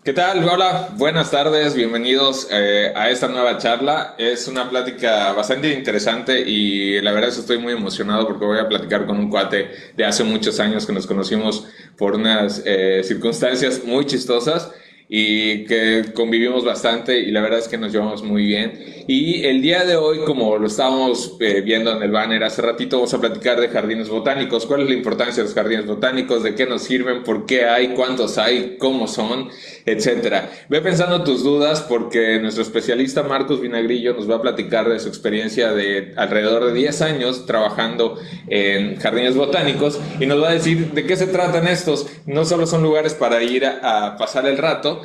¿Qué tal? Hola, buenas tardes, bienvenidos a esta nueva charla. Es una plática bastante interesante y la verdad es que estoy muy emocionado porque voy a platicar con un cuate de hace muchos años que nos conocimos por unas circunstancias muy chistosas y que convivimos bastante y la verdad es que nos llevamos muy bien. Y el día de hoy, como lo estábamos viendo en el banner hace ratito, vamos a platicar de jardines botánicos. ¿Cuál es la importancia de los jardines botánicos? ¿De qué nos sirven? ¿Por qué hay? ¿Cuántos hay? ¿Cómo son? Etcétera. Ve pensando tus dudas porque nuestro especialista Marcos Vinagrillo nos va a platicar de su experiencia de alrededor de 10 años trabajando en jardines botánicos y nos va a decir de qué se tratan estos. No solo son lugares para ir a pasar el rato,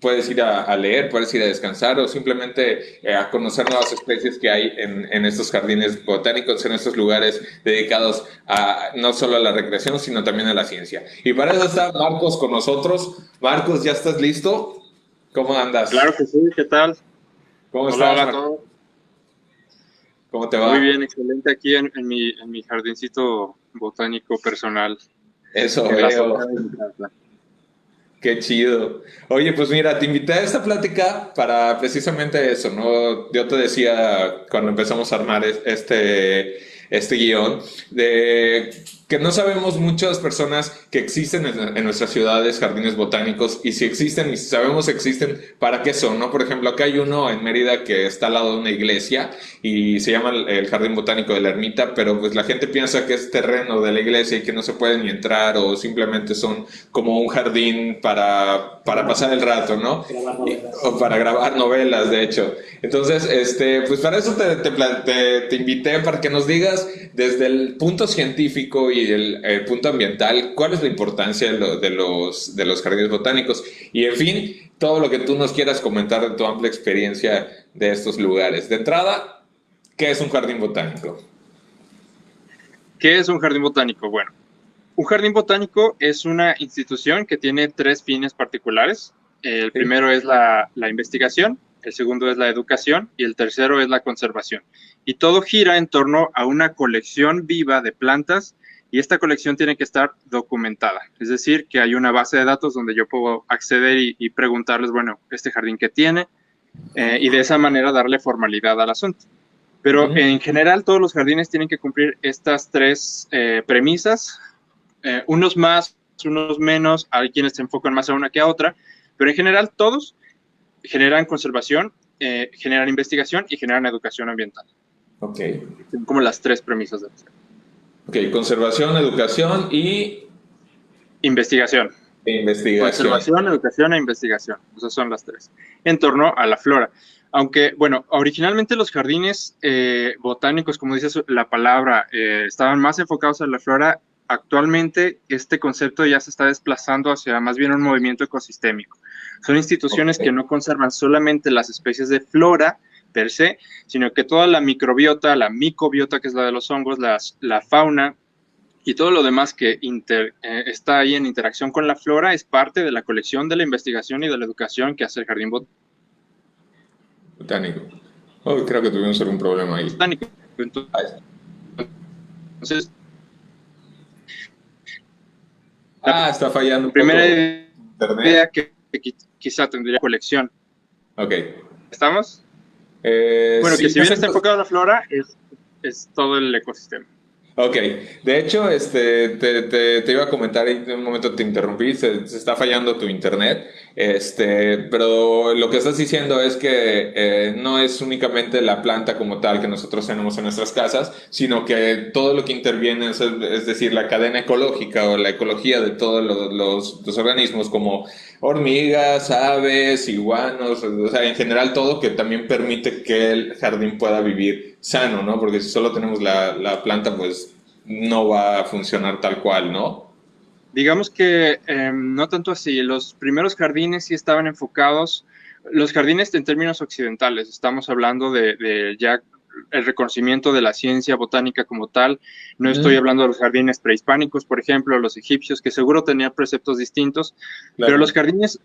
puedes ir a leer, puedes ir a descansar o simplemente a conocer nuevas especies que hay en estos jardines botánicos, en estos lugares dedicados a no solo a la recreación, sino también a la ciencia. Y para eso está Marcos con nosotros. Marcos, ¿ya estás listo? ¿Cómo andas? Claro que sí, ¿qué tal? ¿Cómo Hola, estás, hola a Marcos? todos. ¿Cómo te Muy va? bien, excelente aquí en mi jardincito botánico personal, Eso en la veo. azotea de mi casa. Qué chido. Oye, pues mira, te invité a esta plática para precisamente eso, ¿no? Yo te decía cuando empezamos a armar este guión, de que no sabemos muchas personas que existen en nuestras ciudades jardines botánicos y si existen y si sabemos que existen, ¿para qué son, no? Por ejemplo, acá hay uno en Mérida que está al lado de una iglesia y se llama el Jardín Botánico de la Ermita, pero pues la gente piensa que es terreno de la iglesia y que no se puede ni entrar o simplemente son como un jardín para pasar el rato, ¿no? O para grabar novelas, de hecho. Entonces, pues para eso te invité para que nos digas desde el punto científico y el punto ambiental cuál es la importancia de los jardines botánicos y, en fin, todo lo que tú nos quieras comentar de tu amplia experiencia de estos lugares. De entrada, ¿qué es un jardín botánico? ¿Qué es un jardín botánico? Bueno, un jardín botánico es una institución que tiene tres fines particulares. El ¿Sí? primero es la investigación, el segundo es la educación y el tercero es la conservación. Y todo gira en torno a una colección viva de plantas y esta colección tiene que estar documentada. Es decir, que hay una base de datos donde yo puedo acceder y preguntarles, bueno, este jardín que tiene, y de esa manera darle formalidad al asunto. Pero Ujú. en general todos los jardines tienen que cumplir estas tres premisas, unos más, unos menos, hay quienes se enfocan más a una que a otra, pero en general todos generan conservación, generan investigación y generan educación ambiental. Ok. Son como las tres premisas de los jardines. Ok, conservación, educación y Investigación. investigación. Conservación, educación e investigación. Esas son las tres. En torno a la flora. Aunque, bueno, originalmente los jardines botánicos, como dice la palabra, estaban más enfocados a la flora. Actualmente este concepto ya se está desplazando hacia más bien un movimiento ecosistémico. Son instituciones que Ok. no conservan solamente las especies de flora per se, sino que toda la microbiota, la micobiota, que es la de los hongos, la fauna, y todo lo demás que está ahí en interacción con la flora es parte de la colección, de la investigación y de la educación que hace el jardín Botánico. Oh, creo que tuvimos algún problema ahí. botánico. Ahí. Entonces, la Está fallando un primera poco internet. idea que quizá tendría colección. Ok. ¿Estamos? Bueno, que Sí, si bien está enfocado a la flora, es todo el ecosistema. ok, de hecho, te iba a comentar y en un momento te interrumpí, se está fallando tu internet, pero lo que estás diciendo es que no es únicamente la planta como tal que nosotros tenemos en nuestras casas, sino que todo lo que interviene, es decir, la cadena ecológica o la ecología de todos los organismos como hormigas, aves, iguanos, o sea, en general todo que también permite que el jardín pueda vivir sano, ¿no? Porque si solo tenemos la planta, pues no va a funcionar tal cual, ¿no? Digamos que no tanto así. Los primeros jardines sí estaban enfocados, los jardines en términos occidentales, estamos hablando de ya el reconocimiento de la ciencia botánica como tal. No estoy Ujú. hablando de los jardines prehispánicos, por ejemplo, los egipcios, que seguro tenían preceptos distintos, pero los Claro. jardines,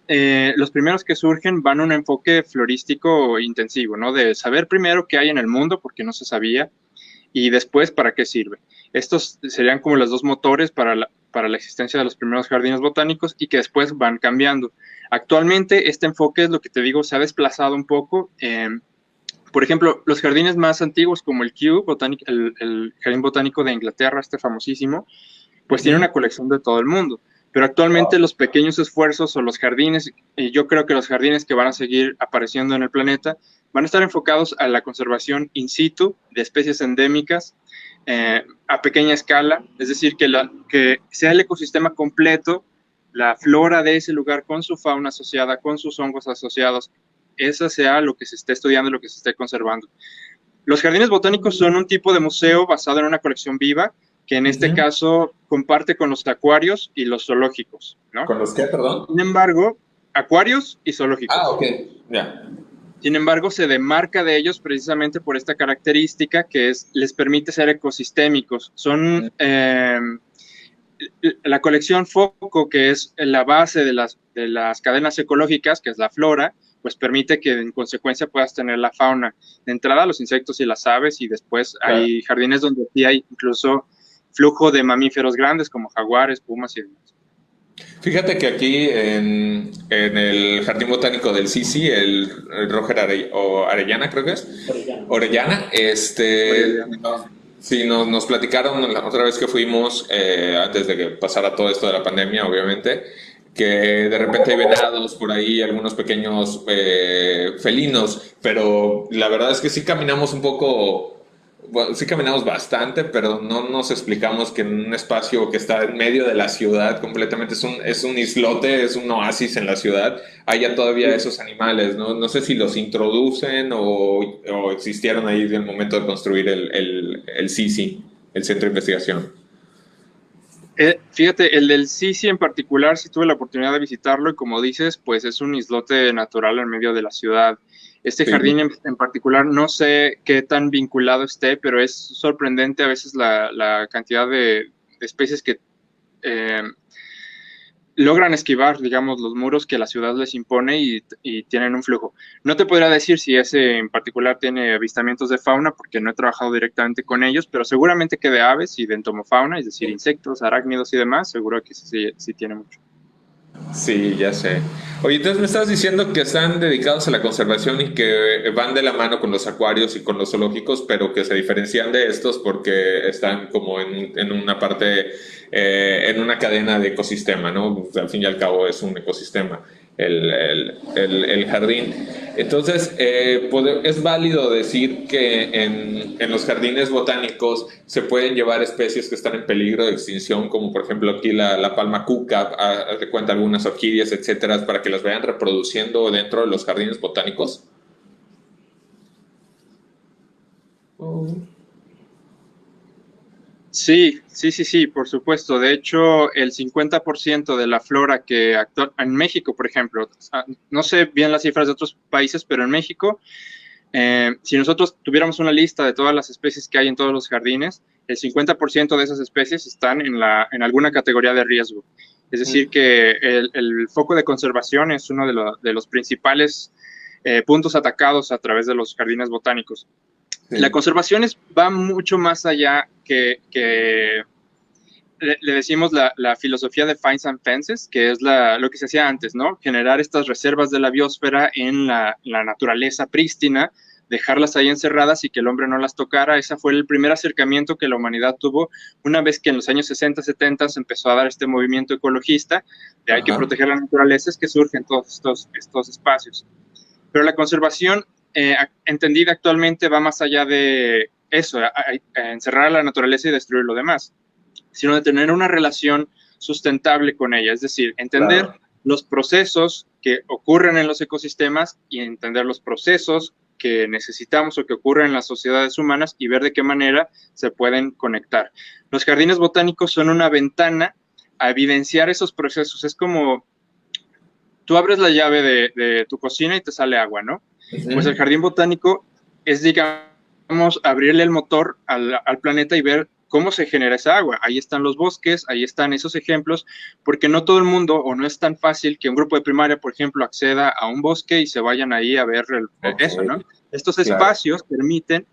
los primeros que surgen van a un enfoque florístico intensivo, ¿no? De saber primero qué hay en el mundo, porque no se sabía, y después para qué sirve. Estos serían como los dos motores para la existencia de los primeros jardines botánicos y que después van cambiando. Actualmente este enfoque es lo que te digo, se ha desplazado un poco. Por ejemplo, los jardines más antiguos como el Kew, el Jardín Botánico de Inglaterra, este famosísimo, pues tiene una colección de todo el mundo. Pero actualmente los pequeños esfuerzos o los jardines, y yo creo que los jardines que van a seguir apareciendo en el planeta, van a estar enfocados a la conservación in situ de especies endémicas a pequeña escala, es decir, que sea el ecosistema completo, la flora de ese lugar con su fauna asociada, con sus hongos asociados, esa sea lo que se esté estudiando, lo que se esté conservando. Los jardines botánicos son un tipo de museo basado en una colección viva, que en este caso comparte con los acuarios y los zoológicos, ¿no? ¿Con los qué, perdón? Sin embargo, acuarios y zoológicos. Ah, ok, ya. Sin embargo, se demarca de ellos precisamente por esta característica que les permite ser ecosistémicos. Son la colección foco, que es la base de las cadenas ecológicas, que es la flora, pues permite que en consecuencia puedas tener la fauna. De entrada, los insectos y las aves, y después hay jardines donde sí hay incluso flujo de mamíferos grandes como jaguares, pumas y demás. Fíjate que aquí en el Jardín Botánico del Sisi, el Roger Arellana, creo que es. Orellana. Sí, nos platicaron la otra vez que fuimos, antes de que pasara todo esto de la pandemia, obviamente, que de repente hay venados por ahí, algunos pequeños felinos, pero la verdad es que sí caminamos un poco. Bueno, sí caminamos bastante, pero no nos explicamos que en un espacio que está en medio de la ciudad completamente, es un islote, es un oasis en la ciudad, haya todavía esos animales, ¿no? No sé si los introducen o existieron ahí en el momento de construir el CICI, el Centro de Investigación. Fíjate, el del Sisi en particular, sí tuve la oportunidad de visitarlo y como dices, pues es un islote natural en medio de la ciudad. Este jardín en particular, no sé qué tan vinculado esté, pero es sorprendente a veces la cantidad de especies que logran esquivar, digamos, los muros que la ciudad les impone y tienen un flujo. No te podría decir si ese en particular tiene avistamientos de fauna, porque no he trabajado directamente con ellos, pero seguramente que de aves y de entomofauna, es decir, insectos, arácnidos y demás, seguro que sí tiene mucho. Sí, ya sé. Oye, entonces me estabas diciendo que están dedicados a la conservación y que van de la mano con los acuarios y con los zoológicos, pero que se diferencian de estos porque están como en una parte, en una cadena de ecosistema, ¿no? Al fin y al cabo es un ecosistema, el jardín. Entonces, es válido decir que en los jardines botánicos se pueden llevar especies que están en peligro de extinción, como por ejemplo aquí la palma cuca, haz de cuenta algunas orquídeas, etcétera, para que las vayan reproduciendo dentro de los jardines botánicos. Sí, por supuesto. De hecho, el 50% de la flora que actúa en México, por ejemplo, no sé bien las cifras de otros países, pero en México, si nosotros tuviéramos una lista de todas las especies que hay en todos los jardines, el 50% de esas especies están en alguna categoría de riesgo. Es decir, que el foco de conservación es uno de los principales puntos atacados a través de los jardines botánicos. Sí. La conservación va mucho más allá que le decimos la filosofía de Fines and Fences, que es lo que se hacía antes, ¿no? Generar estas reservas de la biosfera en la naturaleza prístina, dejarlas ahí encerradas y que el hombre no las tocara. Ese fue el primer acercamiento que la humanidad tuvo una vez que en los años 60, 70 se empezó a dar este movimiento ecologista de hay que proteger la naturaleza, es que surgen todos estos espacios. Pero la conservación entendida actualmente va más allá de eso, encerrar a la naturaleza y destruir lo demás, sino de tener una relación sustentable con ella, es decir, entender los procesos que ocurren en los ecosistemas y entender los procesos que necesitamos o que ocurren en las sociedades humanas y ver de qué manera se pueden conectar. Los jardines botánicos son una ventana a evidenciar esos procesos. Es como tú abres la llave de tu cocina y te sale agua, ¿no? Pues el jardín botánico es, digamos, abrirle el motor al planeta y ver cómo se genera esa agua. Ahí están los bosques, ahí están esos ejemplos, porque no todo el mundo, o no es tan fácil que un grupo de primaria, por ejemplo, acceda a un bosque y se vayan ahí a ver eso, ¿no? Estos espacios permiten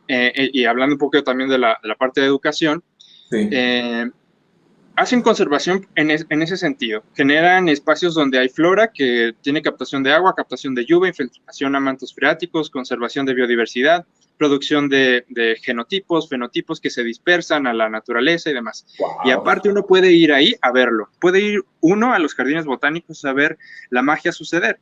y hablando un poco también de la parte de educación, Sí. hacen conservación en ese sentido. Generan espacios donde hay flora que tiene captación de agua, captación de lluvia, infiltración a mantos freáticos, conservación de biodiversidad, producción de genotipos, fenotipos que se dispersan a la naturaleza y demás. Wow. Y aparte uno puede ir ahí a verlo. Puede ir uno a los jardines botánicos a ver la magia suceder.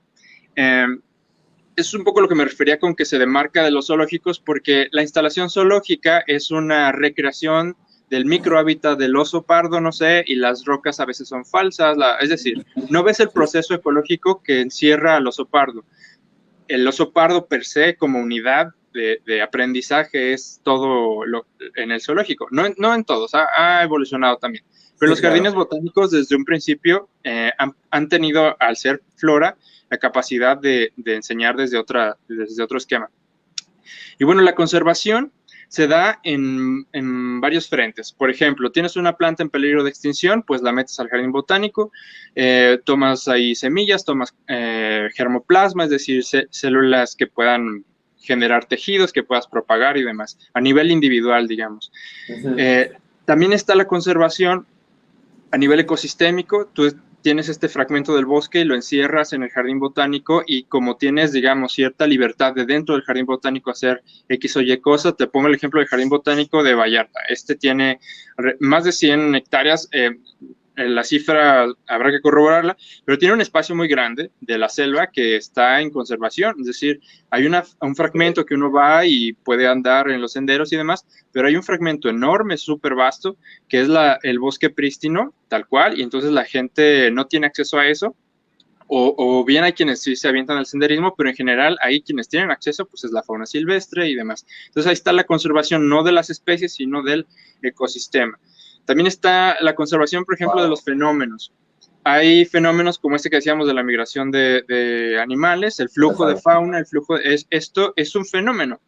Es un poco lo que me refería con que se demarca de los zoológicos, porque la instalación zoológica es una recreación del microhábitat del oso pardo, no sé, y las rocas a veces son falsas, es decir, no ves el proceso ecológico que encierra al oso pardo. El oso pardo per se como unidad de aprendizaje es todo en el zoológico, no en todos, ha evolucionado también. Pero los jardines botánicos desde un principio han tenido, al ser flora, la capacidad de enseñar desde otro esquema. Y bueno, la conservación se da en varios frentes. Por ejemplo, tienes una planta en peligro de extinción, pues la metes al jardín botánico, tomas ahí semillas, tomas germoplasma, es decir, células que puedan generar tejidos, que puedas propagar y demás, a nivel individual, digamos. También está la conservación a nivel ecosistémico. Tú tienes este fragmento del bosque y lo encierras en el jardín botánico, y como tienes, digamos, cierta libertad de dentro del jardín botánico hacer X o Y cosas, te pongo el ejemplo del jardín botánico de Vallarta. Este tiene más de 100 hectáreas, la cifra habrá que corroborarla, pero tiene un espacio muy grande de la selva que está en conservación, es decir, hay un fragmento que uno va y puede andar en los senderos y demás, pero hay un fragmento enorme, súper vasto, que es el bosque prístino, tal cual, y entonces la gente no tiene acceso a eso, o bien hay quienes sí se avientan al senderismo, pero en general ahí quienes tienen acceso pues es la fauna silvestre y demás. Entonces ahí está la conservación no de las especies, sino del ecosistema. También está la conservación, por ejemplo, de los fenómenos. Hay fenómenos como este que decíamos de la migración de animales, el flujo de fauna, esto es un fenómeno.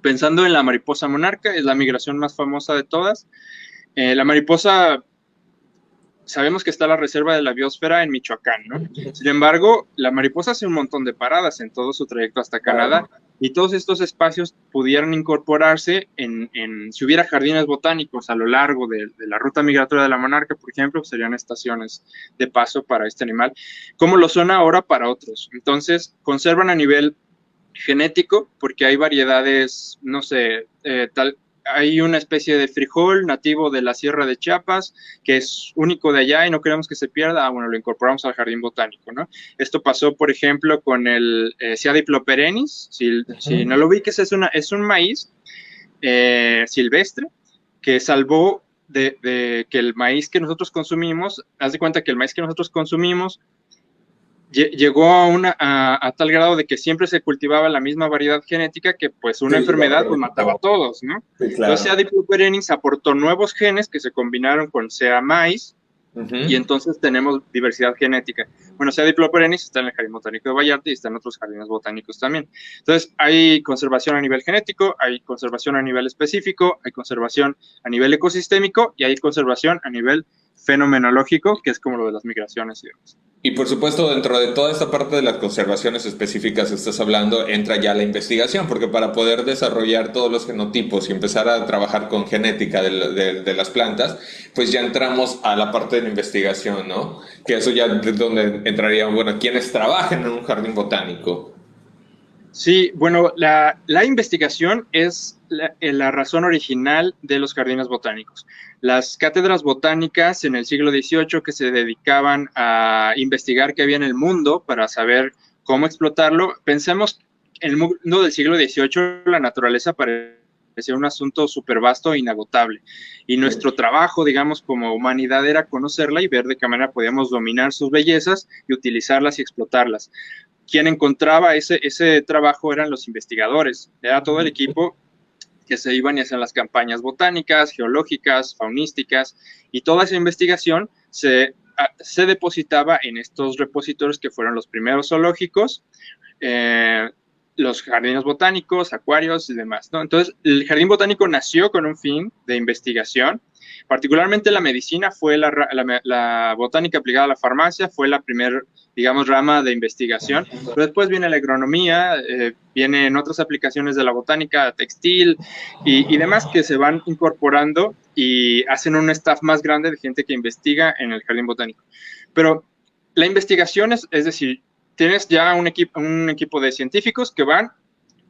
Pensando en la mariposa monarca, es la migración más famosa de todas. La mariposa, sabemos que está la reserva de la biosfera en Michoacán, ¿no? Sin embargo, la mariposa hace un montón de paradas en todo su trayecto hasta Canadá, y todos estos espacios pudieran incorporarse si hubiera jardines botánicos a lo largo de la ruta migratoria de la monarca, por ejemplo, serían estaciones de paso para este animal, como lo son ahora para otros. Entonces, conservan a nivel genético, porque hay variedades, no sé, hay una especie de frijol nativo de la Sierra de Chiapas, que es único de allá y no queremos que se pierda. Bueno, lo incorporamos al jardín botánico, ¿no? Esto pasó, por ejemplo, con el Ciadiploperennis. Si no lo ubiques, es un maíz silvestre que salvó de que el maíz que nosotros consumimos, haz de cuenta que el maíz que nosotros consumimos llegó a tal grado de que siempre se cultivaba la misma variedad genética, que pues una enfermedad pues mataba a todos, ¿no? Sí, claro. Entonces Ciadiploperennis aportó nuevos genes que se combinaron con sea maíz, y entonces tenemos diversidad genética. Bueno, Ciadiploperennis está en el Jardín Botánico de Vallarta y está en otros jardines botánicos también. Entonces hay conservación a nivel genético, hay conservación a nivel específico, hay conservación a nivel ecosistémico y hay conservación a nivel fenomenológico, que es como lo de las migraciones y demás. Y por supuesto, dentro de toda esta parte de las conservaciones específicas que estás hablando, entra ya la investigación, porque para poder desarrollar todos los genotipos y empezar a trabajar con genética de las plantas, pues ya entramos a la parte de la investigación, ¿no? Que eso ya es donde entrarían, bueno, quienes trabajan en un jardín botánico. Sí, bueno, la investigación es la razón original de los jardines botánicos. Las cátedras botánicas en el siglo XVIII que se dedicaban a investigar qué había en el mundo para saber cómo explotarlo, pensemos en el mundo del siglo XVIII, la naturaleza parecía un asunto súper vasto e inagotable. Y nuestro trabajo, digamos, como humanidad era conocerla y ver de qué manera podíamos dominar sus bellezas y utilizarlas y explotarlas. Quien encontraba ese trabajo eran los investigadores, era todo el equipo que se iban y hacían las campañas botánicas, geológicas, faunísticas, y toda esa investigación se depositaba en estos repositorios que fueron los primeros zoológicos, los jardines botánicos, acuarios y demás, ¿no? Entonces, el jardín botánico nació con un fin de investigación. Particularmente la medicina fue la botánica aplicada a la farmacia, fue la primer, digamos, rama de investigación. Pero después viene la agronomía, vienen otras aplicaciones de la botánica, textil y demás que se van incorporando y hacen un staff más grande de gente que investiga en el jardín botánico. Pero la investigación es decir, tienes ya un equipo de científicos que van,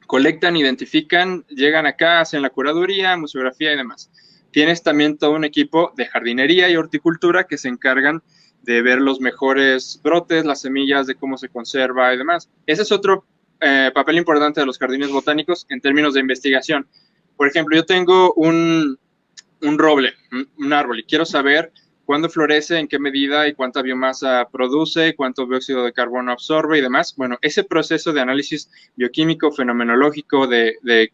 colectan, identifican, llegan acá, hacen la curaduría, museografía y demás. Tienes también todo un equipo de jardinería y horticultura que se encargan de ver los mejores brotes, las semillas, de cómo se conserva y demás. Ese es otro papel importante de los jardines botánicos en términos de investigación. Por ejemplo, yo tengo un roble, un árbol, y quiero saber cuándo florece, en qué medida y cuánta biomasa produce, cuánto dióxido de carbono absorbe y demás. Bueno, ese proceso de análisis bioquímico, fenomenológico, de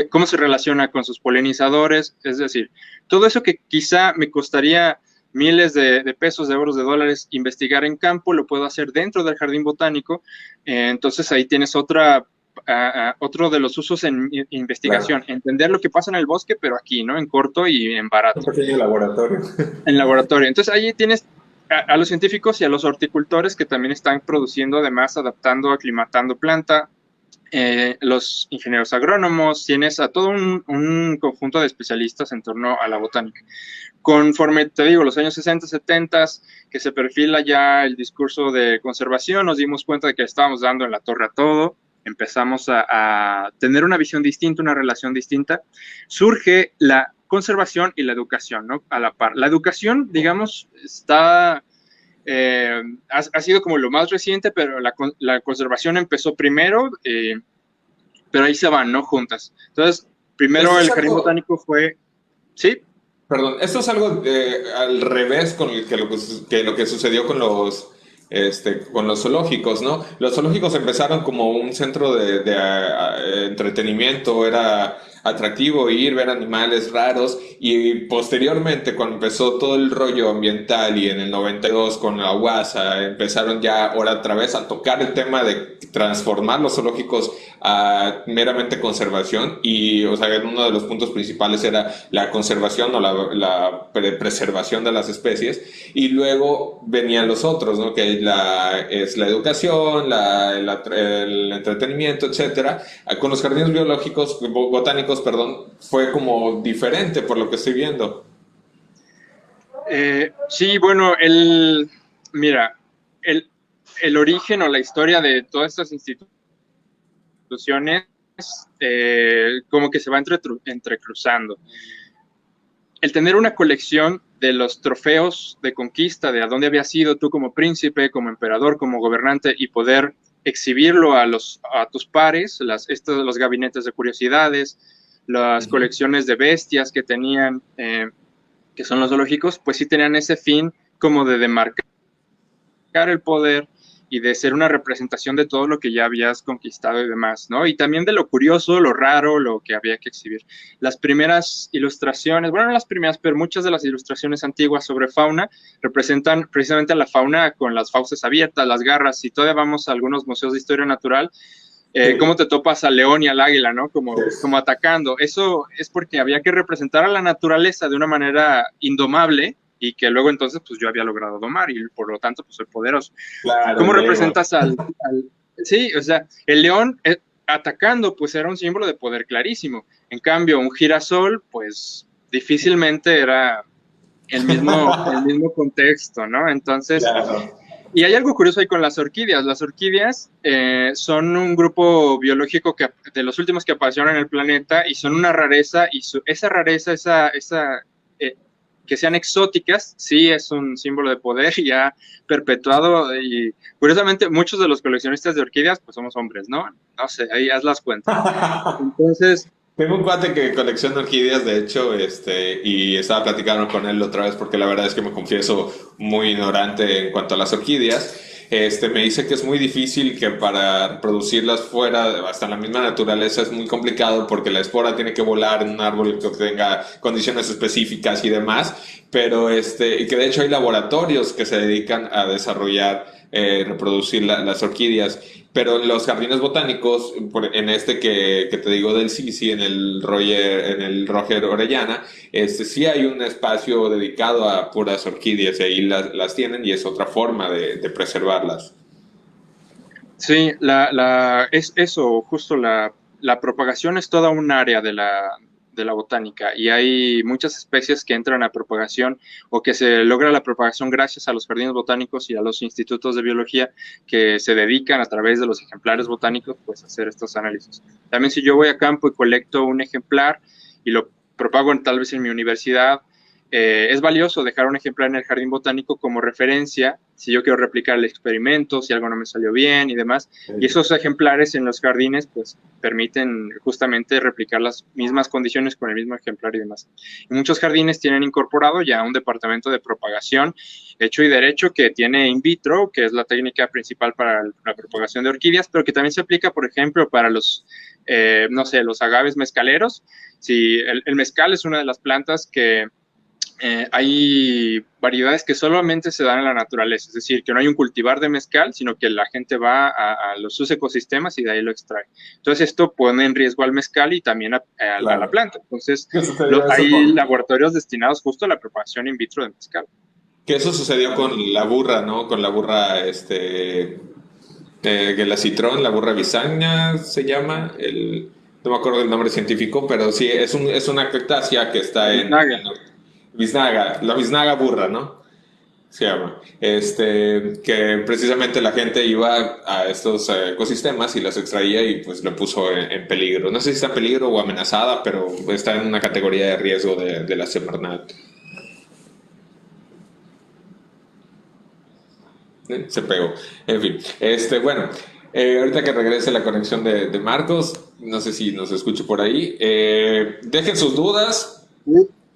cómo se relaciona con sus polinizadores, es decir, todo eso que quizá me costaría miles de pesos, de euros, de dólares investigar en campo, lo puedo hacer dentro del jardín botánico. Entonces ahí tienes otro de los usos en investigación, claro. Entender lo que pasa en el bosque, pero aquí, ¿no? En corto y en barato. Un pequeño laboratorio. En laboratorio. Entonces ahí tienes a los científicos y a los horticultores que también están produciendo, además, adaptando, aclimatando planta, los ingenieros agrónomos, tienes a todo un conjunto de especialistas en torno a la botánica. Conforme, te digo, los años 60, 70, que se perfila ya el discurso de conservación, nos dimos cuenta de que estábamos dando en la torre a todo, empezamos a tener una visión distinta, una relación distinta, surge la conservación y la educación, ¿no? A la par. La educación, digamos, ha sido como lo más reciente, pero la conservación empezó primero, pero ahí se van, ¿no? Juntas. Entonces, primero el jardín botánico fue... ¿Sí? Perdón, esto es algo al revés con lo que sucedió con los zoológicos, ¿no? Los zoológicos empezaron como un centro de entretenimiento, era atractivo ir, ver animales raros, y posteriormente, cuando empezó todo el rollo ambiental y en el 92 con la UASA, empezaron ya ahora otra vez a tocar el tema de transformar los zoológicos a meramente conservación, y o sea, uno de los puntos principales era la conservación o la preservación de las especies, y luego venían los otros, ¿no? Que es la educación, el entretenimiento, etcétera. Con los jardines botánicos, fue como diferente por lo que estoy viendo. Sí, bueno, mira, el origen o la historia de todas estas instituciones como que se va entrecruzando. El tener una colección de los trofeos de conquista, de a dónde había sido tú como príncipe, como emperador, como gobernante, y poder exhibirlo a tus pares, los gabinetes de curiosidades, las colecciones de bestias que tenían, que son los zoológicos, pues sí tenían ese fin como de demarcar el poder y de ser una representación de todo lo que ya habías conquistado y demás, ¿no? Y también de lo curioso, lo raro, lo que había que exhibir. Las primeras ilustraciones, bueno, no las primeras, pero muchas de las ilustraciones antiguas sobre fauna representan precisamente a la fauna con las fauces abiertas, las garras, y todavía vamos a algunos museos de historia natural, cómo te topas al león y al águila, ¿no? Como atacando. Eso es porque había que representar a la naturaleza de una manera indomable, y que luego entonces pues yo había logrado domar y por lo tanto pues soy poderoso. Claro, ¿cómo representas sí, o sea, el león atacando pues era un símbolo de poder clarísimo. En cambio, un girasol pues difícilmente era el mismo contexto, ¿no? Entonces, claro. Y hay algo curioso ahí con las orquídeas. Las orquídeas son un grupo biológico de los últimos que aparecieron en el planeta, y son una rareza, y esa rareza, que sean exóticas, sí es un símbolo de poder y ha perpetuado, y curiosamente muchos de los coleccionistas de orquídeas pues somos hombres, ¿no? No sé, ahí haz las cuentas. Entonces... Tengo un cuate que colecciona orquídeas, de hecho, y estaba platicando con él otra vez porque la verdad es que me confieso muy ignorante en cuanto a las orquídeas. Me dice que es muy difícil, que para producirlas fuera, hasta en la misma naturaleza, es muy complicado porque la espora tiene que volar en un árbol que tenga condiciones específicas y demás, pero y que de hecho hay laboratorios que se dedican a desarrollar reproducir las orquídeas. Pero los jardines botánicos, en este que te digo del Sisi, en el Roger Orellana, sí hay un espacio dedicado a puras orquídeas y ahí las tienen y es otra forma de preservarlas. Sí, es eso, justo la propagación es toda un área de la botánica y hay muchas especies que entran a propagación o que se logra la propagación gracias a los jardines botánicos y a los institutos de biología que se dedican a través de los ejemplares botánicos pues a hacer estos análisis. También si yo voy a campo y colecto un ejemplar y lo propago tal vez en mi universidad, es valioso dejar un ejemplar en el jardín botánico como referencia si yo quiero replicar el experimento, si algo no me salió bien y demás. Y esos ejemplares en los jardines pues permiten justamente replicar las mismas condiciones con el mismo ejemplar y demás. Y muchos jardines tienen incorporado ya un departamento de propagación hecho y derecho que tiene in vitro, que es la técnica principal para la propagación de orquídeas, pero que también se aplica, por ejemplo, para los, no sé, los agaves mezcaleros. Si el mezcal es una de las plantas que hay variedades que solamente se dan en la naturaleza, es decir, que no hay un cultivar de mezcal, sino que la gente va a sus ecosistemas y de ahí lo extrae. Entonces esto pone en riesgo al mezcal y también a la planta. Entonces hay laboratorios destinados justo a la propagación in vitro de mezcal. Que eso sucedió con la burra, ¿no? Con la burra, Gelacitrón, la burra bisagna se llama, no me acuerdo del nombre científico, pero sí, es una cactácea que está en biznaga, la biznaga burra, ¿no? Se llama. Que precisamente la gente iba a estos ecosistemas y las extraía y pues lo puso en peligro. No sé si está en peligro o amenazada, pero está en una categoría de riesgo de la Semarnat. Se pegó. En fin, bueno, ahorita que regrese la conexión de Marcos, no sé si nos escucho por ahí. Dejen sus dudas.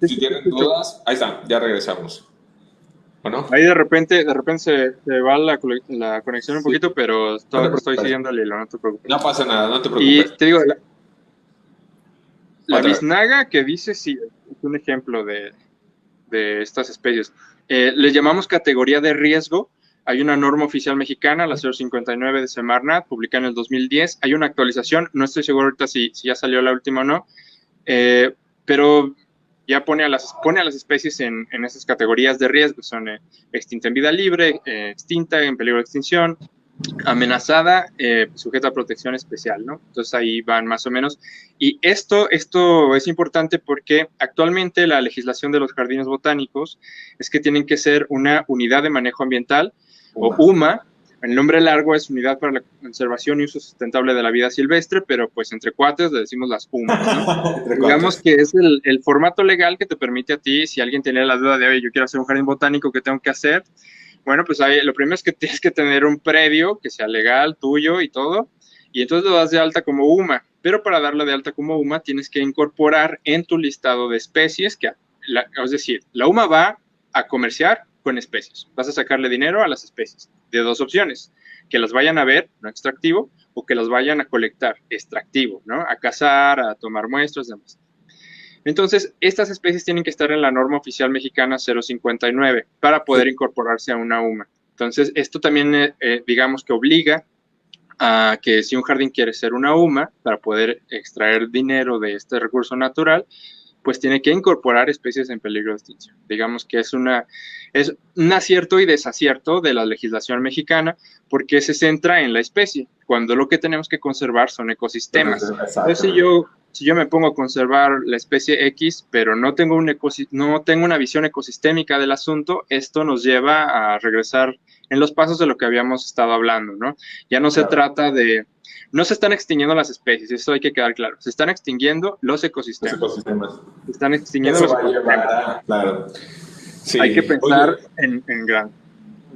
Si tienen dudas, ahí está, ya regresamos. ¿Bueno? Ahí de repente se va la conexión un poquito, pero estoy siguiendo el hilo, no te preocupes. No pasa nada, no te preocupes. Y te digo, la biznaga que dice, sí, es un ejemplo de estas especies. Les llamamos categoría de riesgo. Hay una norma oficial mexicana, la 059 de Semarnat, publicada en el 2010. Hay una actualización, no estoy seguro ahorita si ya salió la última o no, pero ya pone a las especies en esas categorías de riesgo. Son extinta en vida libre, extinta, en peligro de extinción, amenazada, sujeta a protección especial, ¿no? Entonces ahí van más o menos. Y esto es importante porque actualmente la legislación de los jardines botánicos es que tienen que ser una unidad de manejo ambiental, o UMA. El nombre largo es Unidad para la Conservación y Uso Sustentable de la Vida Silvestre, pero pues entre cuates le decimos las UMA, ¿no? Digamos que es el formato legal que te permite a ti, si alguien tiene la duda de, oye, yo quiero hacer un jardín botánico, ¿qué tengo que hacer? Bueno, pues lo primero es que tienes que tener un predio que sea legal, tuyo y todo, y entonces lo das de alta como UMA. Pero para darla de alta como UMA tienes que incorporar en tu listado de especies, es decir, la UMA va a comerciar con especies. Vas a sacarle dinero a las especies de dos opciones: que las vayan a ver, no extractivo, o que las vayan a colectar, extractivo, ¿no? A cazar, a tomar muestras, demás. Entonces, estas especies tienen que estar en la norma oficial mexicana 059 para poder incorporarse a una UMA. Entonces, esto también, digamos que obliga a que si un jardín quiere ser una UMA, para poder extraer dinero de este recurso natural, pues tiene que incorporar especies en peligro de extinción. Digamos que es un acierto y desacierto de la legislación mexicana, porque se centra en la especie, cuando lo que tenemos que conservar son ecosistemas. Entonces, si yo me pongo a conservar la especie X, pero no tengo una visión ecosistémica del asunto, esto nos lleva a regresar en los pasos de lo que habíamos estado hablando, ¿no? Ya no se trata de... No se están extinguiendo las especies, eso hay que quedar claro. Se están extinguiendo los ecosistemas. Se están extinguiendo los ecosistemas. Claro. Sí. Hay que pensar en grande.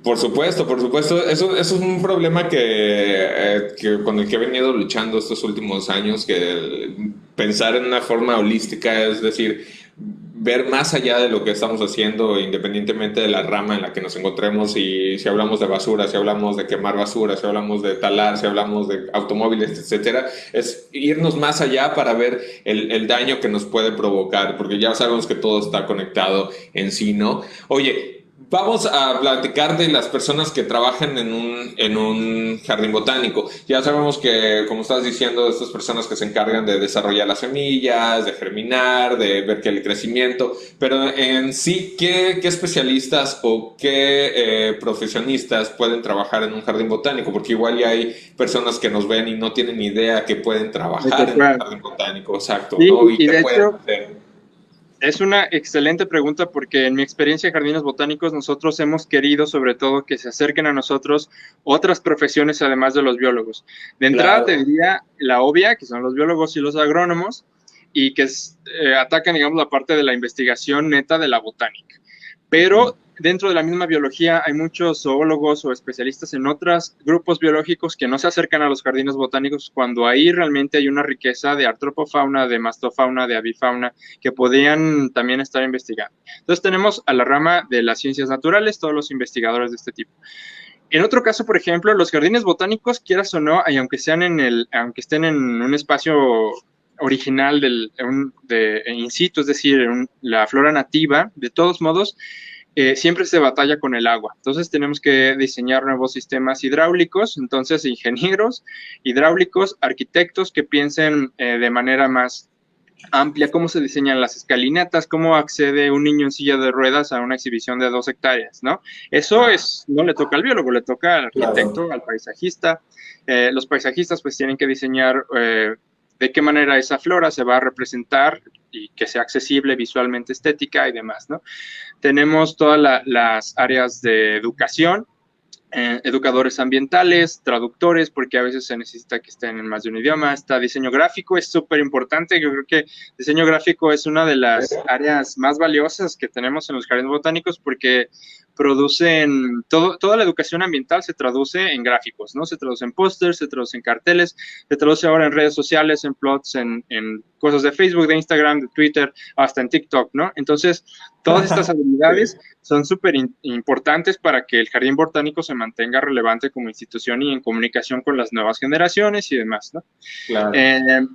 Por supuesto, por supuesto. Eso es un problema con el que he venido luchando estos últimos años, que pensar en una forma holística, es decir, ver más allá de lo que estamos haciendo, independientemente de la rama en la que nos encontremos, y si hablamos de basura, si hablamos de quemar basura, si hablamos de talar, si hablamos de automóviles, etcétera, es irnos más allá para ver el daño que nos puede provocar, porque ya sabemos que todo está conectado en sí, ¿no? Oye, Vamos a platicar de las personas que trabajan en un jardín botánico. Ya sabemos que, como estás diciendo, estas personas que se encargan de desarrollar las semillas, de germinar, de ver que el crecimiento, pero en sí, ¿qué especialistas o qué profesionistas pueden trabajar en un jardín botánico? Porque igual ya hay personas que nos ven y no tienen ni idea que pueden De que trabajar en un puedan. jardín botánico, exacto, Sí, ¿no? Y y qué de pueden hecho, hacer. es una excelente pregunta porque en mi experiencia en jardines botánicos nosotros hemos querido sobre todo que se acerquen a nosotros otras profesiones además de los biólogos. De entrada te Claro. diría la obvia, que son los biólogos y los agrónomos, y que atacan, digamos, la parte de la investigación neta de la botánica. Ujú. Pero dentro de la misma biología hay muchos zoólogos o especialistas en otros grupos biológicos que no se acercan a los jardines botánicos cuando ahí realmente hay una riqueza de artropofauna, de mastofauna, de avifauna que podrían también estar investigando. Entonces tenemos a la rama de las ciencias naturales, todos los investigadores de este tipo. En otro caso, por ejemplo, los jardines botánicos, quieras o no, y aunque estén en un espacio original de in situ, es decir, la flora nativa, de todos modos, siempre se batalla con el agua. Entonces tenemos que diseñar nuevos sistemas hidráulicos, entonces ingenieros hidráulicos, arquitectos que piensen de manera más amplia cómo se diseñan las escalinatas, cómo accede un niño en silla de ruedas a una exhibición de 2 hectáreas, ¿no? Eso Ah, es, no le toca al biólogo, le toca al claro. arquitecto, al paisajista. Los paisajistas pues tienen que diseñar de qué manera esa flora se va a representar y que sea accesible visualmente, estética y demás, ¿no? Tenemos todas las áreas de educación, educadores ambientales, traductores, porque a veces se necesita que estén en más de un idioma. Está diseño gráfico, es súper importante. Yo creo que diseño gráfico es una de las áreas más valiosas que tenemos en los jardines botánicos porque producen, toda la educación ambiental se traduce en gráficos, ¿no? Se traduce en pósters, se traduce en carteles, se traduce ahora en redes sociales, en plots, en cosas de Facebook, de Instagram, de Twitter, hasta en TikTok, ¿no? Entonces, todas estas habilidades Sí, son súper importantes para que el Jardín Botánico se mantenga relevante como institución y en comunicación con las nuevas generaciones y demás, ¿no? claro. Eh,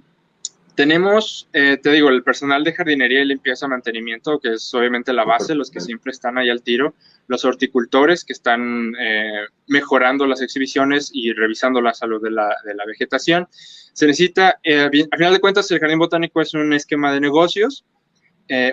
tenemos, te digo, el personal de jardinería y limpieza, mantenimiento, que es obviamente la base, los que siempre están ahí al tiro, los horticultores que están mejorando las exhibiciones y revisando la salud de la vegetación. Se necesita, a final de cuentas, el jardín botánico es un esquema de negocios,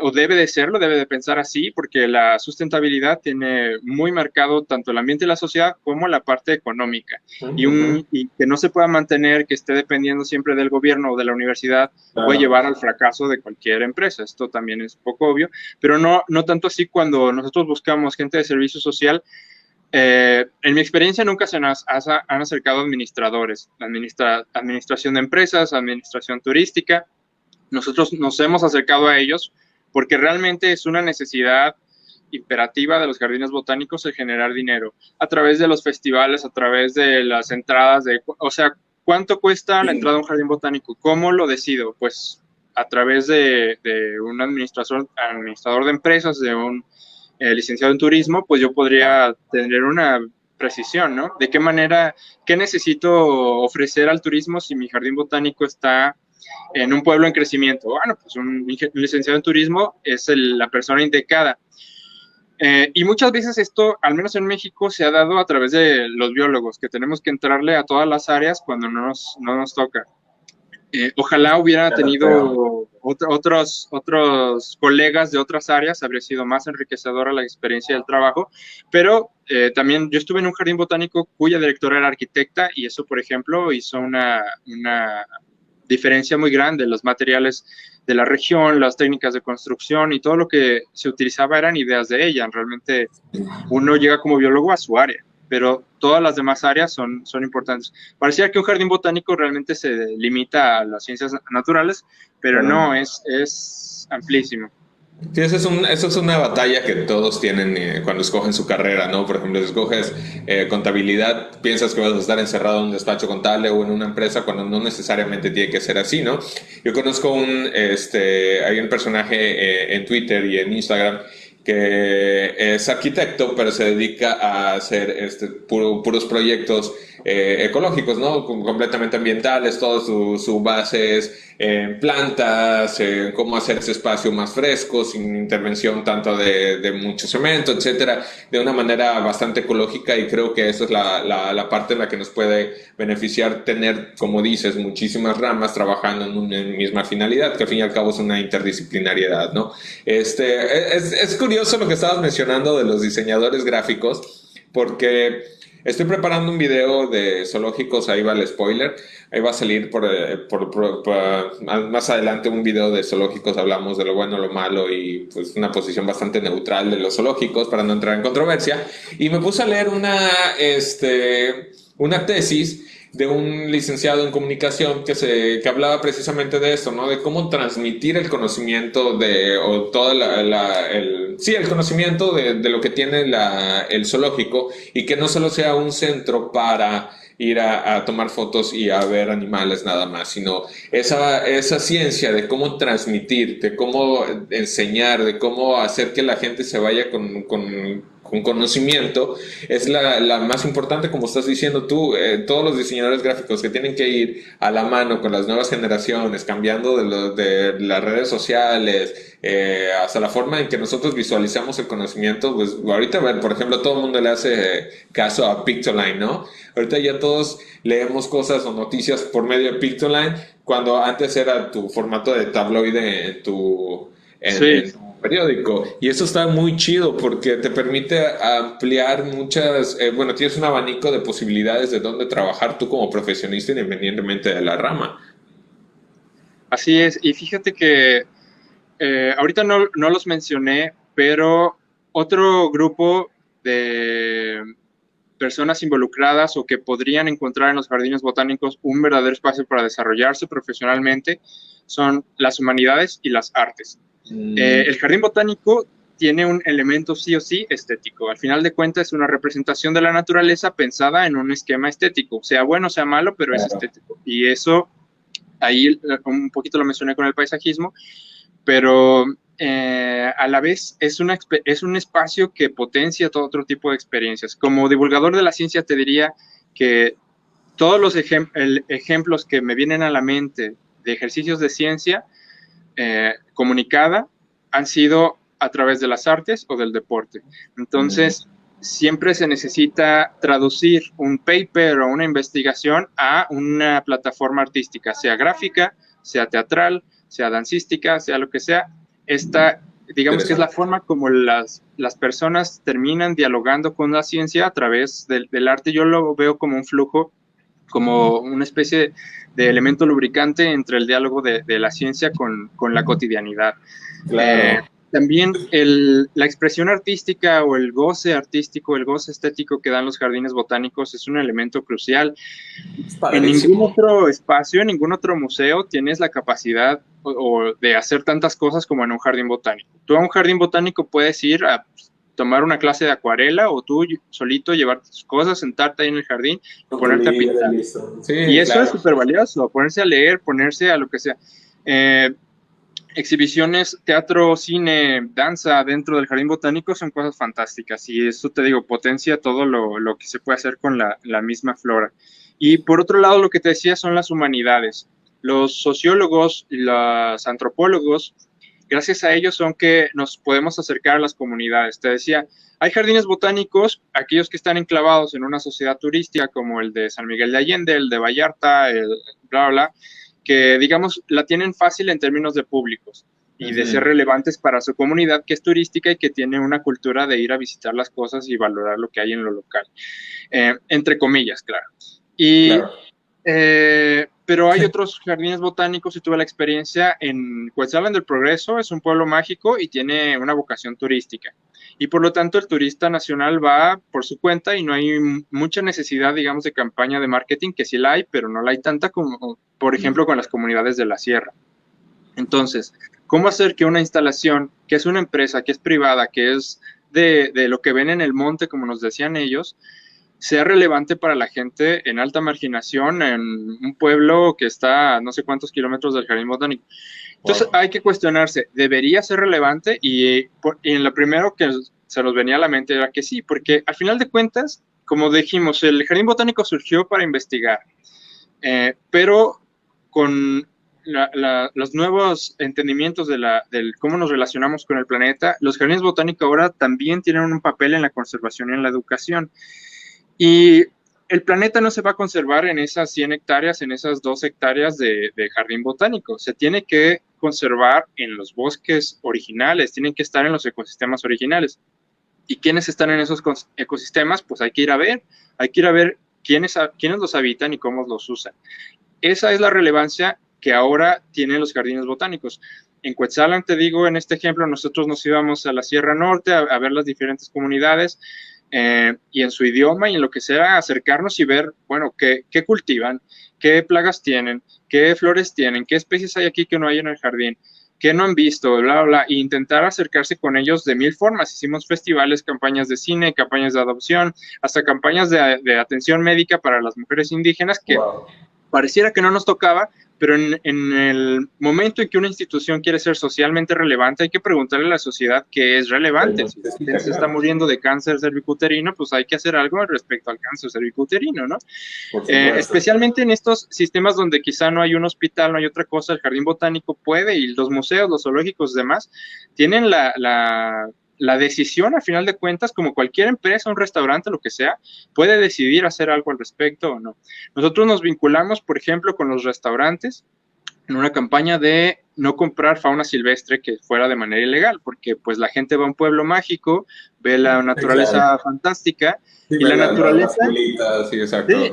o debe de serlo, debe de pensar así, porque la sustentabilidad tiene muy marcado tanto el ambiente y la sociedad como la parte económica. Ujú, Y que no se pueda mantener, que esté dependiendo siempre del gobierno o de la universidad, puede claro. llevar al fracaso de cualquier empresa. Esto también es poco obvio, pero no tanto así cuando nosotros buscamos gente de servicio social. En mi experiencia nunca se nos han acercado administradores, administración de empresas, administración turística. Nosotros nos hemos acercado a ellos porque realmente es una necesidad imperativa de los jardines botánicos el generar dinero a través de los festivales, a través de las entradas, o sea, ¿cuánto cuesta la entrada a un jardín botánico? ¿Cómo lo decido? Pues a través de un administrador de empresas, de un licenciado en turismo, pues yo podría tener una precisión, ¿no? ¿De qué manera, qué necesito ofrecer al turismo si mi jardín botánico está en un pueblo en crecimiento? Bueno, pues un licenciado en turismo es la persona indicada. Y muchas veces esto, al menos en México, se ha dado a través de los biólogos, que tenemos que entrarle a todas las áreas cuando no nos toca. Ojalá hubiera Ya te creo. tenido otros colegas de otras áreas, habría sido más enriquecedora la experiencia del trabajo, pero también yo estuve en un jardín botánico cuya directora era arquitecta y eso, por ejemplo, hizo una diferencia muy grande. Los materiales de la región, las técnicas de construcción y todo lo que se utilizaba eran ideas de ella. Realmente uno llega como biólogo a su área, pero todas las demás áreas son importantes. Parecía que un jardín botánico realmente se limita a las ciencias naturales, pero no, Claro. es amplísimo. Sí, eso es una batalla que todos tienen cuando escogen su carrera, ¿no? Por ejemplo, si escoges contabilidad, piensas que vas a estar encerrado en un despacho contable o en una empresa cuando no necesariamente tiene que ser así, ¿no? Yo conozco hay un personaje en Twitter y en Instagram que es arquitecto, pero se dedica a hacer puros proyectos ecológicos, ¿no? Completamente ambientales, todo su base es en plantas, cómo hacer ese espacio más fresco, sin intervención tanto de mucho cemento, etcétera, de una manera bastante ecológica, y creo que eso es la parte en la que nos puede beneficiar tener, como dices, muchísimas ramas trabajando en una misma finalidad, que al fin y al cabo es una interdisciplinariedad, ¿no? Es curioso lo que estabas mencionando de los diseñadores gráficos, porque estoy preparando un video de zoológicos, ahí va el spoiler, ahí va a salir más adelante un video de zoológicos, hablamos de lo bueno, lo malo y pues una posición bastante neutral de los zoológicos para no entrar en controversia, y me puse a leer una tesis de un licenciado en comunicación que hablaba precisamente de esto, ¿no? De cómo transmitir el conocimiento o todo el conocimiento de lo que tiene el zoológico, y que no solo sea un centro para ir a tomar fotos y a ver animales nada más, sino esa ciencia de cómo transmitir, de cómo enseñar, de cómo hacer que la gente se vaya con conocimiento, es la más importante, como estás diciendo tú. Todos los diseñadores gráficos que tienen que ir a la mano con las nuevas generaciones, cambiando de las redes sociales, hasta la forma en que nosotros visualizamos el conocimiento. Pues ahorita, a ver, por ejemplo, todo el mundo le hace caso a Pictoline, ¿no? Ahorita ya todos leemos cosas o noticias por medio de Pictoline, cuando antes era tu formato de tabloide en tu periódico. Y eso está muy chido porque te permite ampliar bueno, tienes un abanico de posibilidades de dónde trabajar tú como profesionista, independientemente de la rama. Así es, y fíjate que ahorita no los mencioné, pero otro grupo de personas involucradas o que podrían encontrar en los jardines botánicos un verdadero espacio para desarrollarse profesionalmente son las humanidades y las artes. El jardín botánico tiene un elemento sí o sí estético. Al final de cuentas es una representación de la naturaleza pensada en un esquema estético, sea bueno, sea malo, pero es estético. Y eso, ahí un poquito lo mencioné con el paisajismo, pero a la vez es un espacio que potencia todo otro tipo de experiencias. Como divulgador de la ciencia te diría que todos los ejemplos que me vienen a la mente de ejercicios de ciencia comunicada han sido a través de las artes o del deporte. Entonces, siempre se necesita traducir un paper o una investigación a una plataforma artística, sea gráfica, sea teatral, sea dancística, sea lo que sea. Digamos que es la forma como las personas terminan dialogando con la ciencia a través del arte. Yo lo veo como un flujo, como una especie de elemento lubricante entre el diálogo de la ciencia con la cotidianidad. Claro. También la expresión artística o el goce artístico, el goce estético que dan los jardines botánicos es un elemento crucial. En ningún otro espacio, en ningún otro museo tienes la capacidad de hacer tantas cosas como en un jardín botánico. Tú a un jardín botánico puedes ir a tomar una clase de acuarela, o tú solito llevar tus cosas, sentarte ahí en el jardín y ponerte a pintar. Sí, y eso claro. es súper valioso, ponerse a leer, ponerse a lo que sea. Exhibiciones, teatro, cine, danza dentro del jardín botánico son cosas fantásticas, y eso, te digo, potencia todo lo que se puede hacer con la misma flora. Y por otro lado, lo que te decía son las humanidades. Los sociólogos y los antropólogos, gracias a ellos son que nos podemos acercar a las comunidades. Te decía, hay jardines botánicos, aquellos que están enclavados en una sociedad turística como el de San Miguel de Allende, el de Vallarta, el bla, bla, que, digamos, la tienen fácil en términos de públicos y de ser relevantes para su comunidad, que es turística y que tiene una cultura de ir a visitar las cosas y valorar lo que hay en lo local. Entre comillas, claro. Claro. Pero hay otros jardines botánicos, y tuve la experiencia en Cuetzalan del Progreso, es un pueblo mágico y tiene una vocación turística. Y por lo tanto el turista nacional va por su cuenta y no hay mucha necesidad, digamos, de campaña de marketing, que sí la hay, pero no la hay tanta como, por ejemplo, con las comunidades de la sierra. Entonces, ¿cómo hacer que una instalación, que es una empresa, que es privada, que es de lo que ven en el monte, como nos decían ellos, sea relevante para la gente en alta marginación, en un pueblo que está a no sé cuántos kilómetros del jardín botánico? Entonces, hay que cuestionarse, ¿debería ser relevante? Y en lo primero que se nos venía a la mente era que sí, porque al final de cuentas, como dijimos, el jardín botánico surgió para investigar, pero con los nuevos entendimientos del cómo nos relacionamos con el planeta, los jardines botánicos ahora también tienen un papel en la conservación y en la educación. Y el planeta no se va a conservar en esas 100 hectáreas, en esas 2 hectáreas de jardín botánico. Se tiene que conservar en los bosques originales, tienen que estar en los ecosistemas originales. ¿Y quiénes están en esos ecosistemas? Pues hay que ir a ver quiénes los habitan y cómo los usan. Esa es la relevancia que ahora tienen los jardines botánicos. En Cuetzalan, te digo, en este ejemplo, nosotros nos íbamos a la Sierra Norte a ver las diferentes comunidades y en su idioma y en lo que sea, acercarnos y ver, bueno, qué cultivan, qué plagas tienen, qué flores tienen, qué especies hay aquí que no hay en el jardín, qué no han visto, bla, bla, bla, e intentar acercarse con ellos de 1000 formas. Hicimos festivales, campañas de cine, campañas de adopción, hasta campañas de atención médica para las mujeres indígenas que pareciera que no nos tocaba, pero en el momento en que una institución quiere ser socialmente relevante, hay que preguntarle a la sociedad qué es relevante. Si la gente se está muriendo de cáncer cervicuterino, pues hay que hacer algo respecto al cáncer cervicuterino, ¿no? Especialmente en estos sistemas donde quizá no hay un hospital, no hay otra cosa, el jardín botánico puede, y los museos, los zoológicos y demás, tienen la decisión, a final de cuentas, como cualquier empresa, un restaurante, lo que sea, puede decidir hacer algo al respecto o no. Nosotros nos vinculamos, por ejemplo, con los restaurantes en una campaña de no comprar fauna silvestre que fuera de manera ilegal, porque pues la gente va a un pueblo mágico, ve la naturaleza fantástica, y la naturaleza... Sí, exacto. Sí,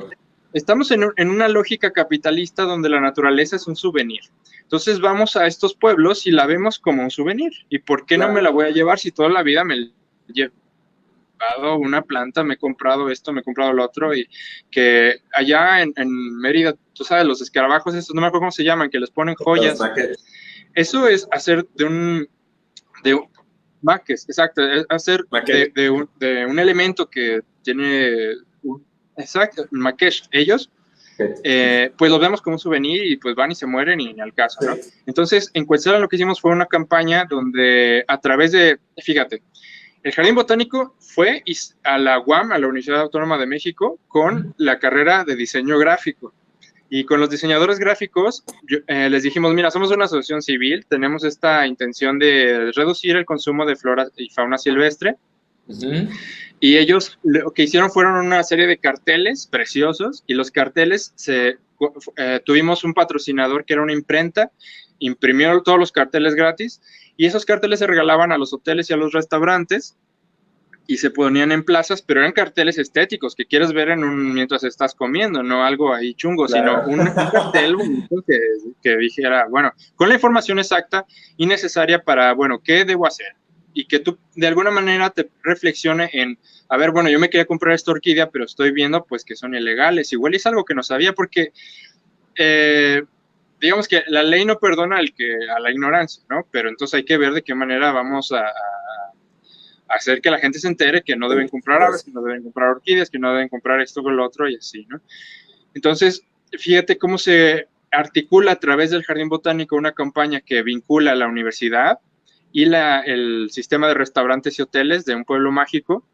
estamos en una lógica capitalista donde la naturaleza es un souvenir. Entonces vamos a estos pueblos y la vemos como un souvenir. ¿Y por qué no me la voy a llevar si toda la vida me he llevado una planta, me he comprado esto, me he comprado lo otro? Y que allá en Mérida, tú sabes, los escarabajos, estos, no me acuerdo cómo se llaman, que les ponen joyas. Eso es hacer de un maques, exacto, es hacer de un elemento que tiene... Exacto, Makesh, ellos, pues los vemos como un souvenir y pues van y se mueren y ni al caso, ¿no? Entonces, en Cuetzalan lo que hicimos fue una campaña donde a través de, fíjate, el Jardín Botánico fue a la UAM, a la Universidad Autónoma de México, con la carrera de diseño gráfico. Y con los diseñadores gráficos les dijimos, mira, somos una asociación civil, tenemos esta intención de reducir el consumo de flora y fauna silvestre. Y ellos lo que hicieron fueron una serie de carteles preciosos, y los carteles tuvimos un patrocinador que era una imprenta, imprimió todos los carteles gratis, y esos carteles se regalaban a los hoteles y a los restaurantes y se ponían en plazas, pero eran carteles estéticos que quieres ver mientras estás comiendo, no algo ahí chungo, claro, sino un cartel bonito que dijera, bueno, con la información exacta y necesaria para, bueno, ¿qué debo hacer? Y que tú de alguna manera te reflexione en, a ver, bueno, yo me quería comprar esta orquídea, pero estoy viendo pues que son ilegales. Igual es algo que no sabía, porque digamos que la ley no perdona a la ignorancia, ¿no? Pero entonces hay que ver de qué manera vamos a hacer que la gente se entere que no deben comprar aves, que no deben comprar orquídeas, que no deben comprar esto con lo otro y así, ¿no? Entonces, fíjate cómo se articula a través del Jardín Botánico una campaña que vincula a la universidad y el sistema de restaurantes y hoteles de un pueblo mágico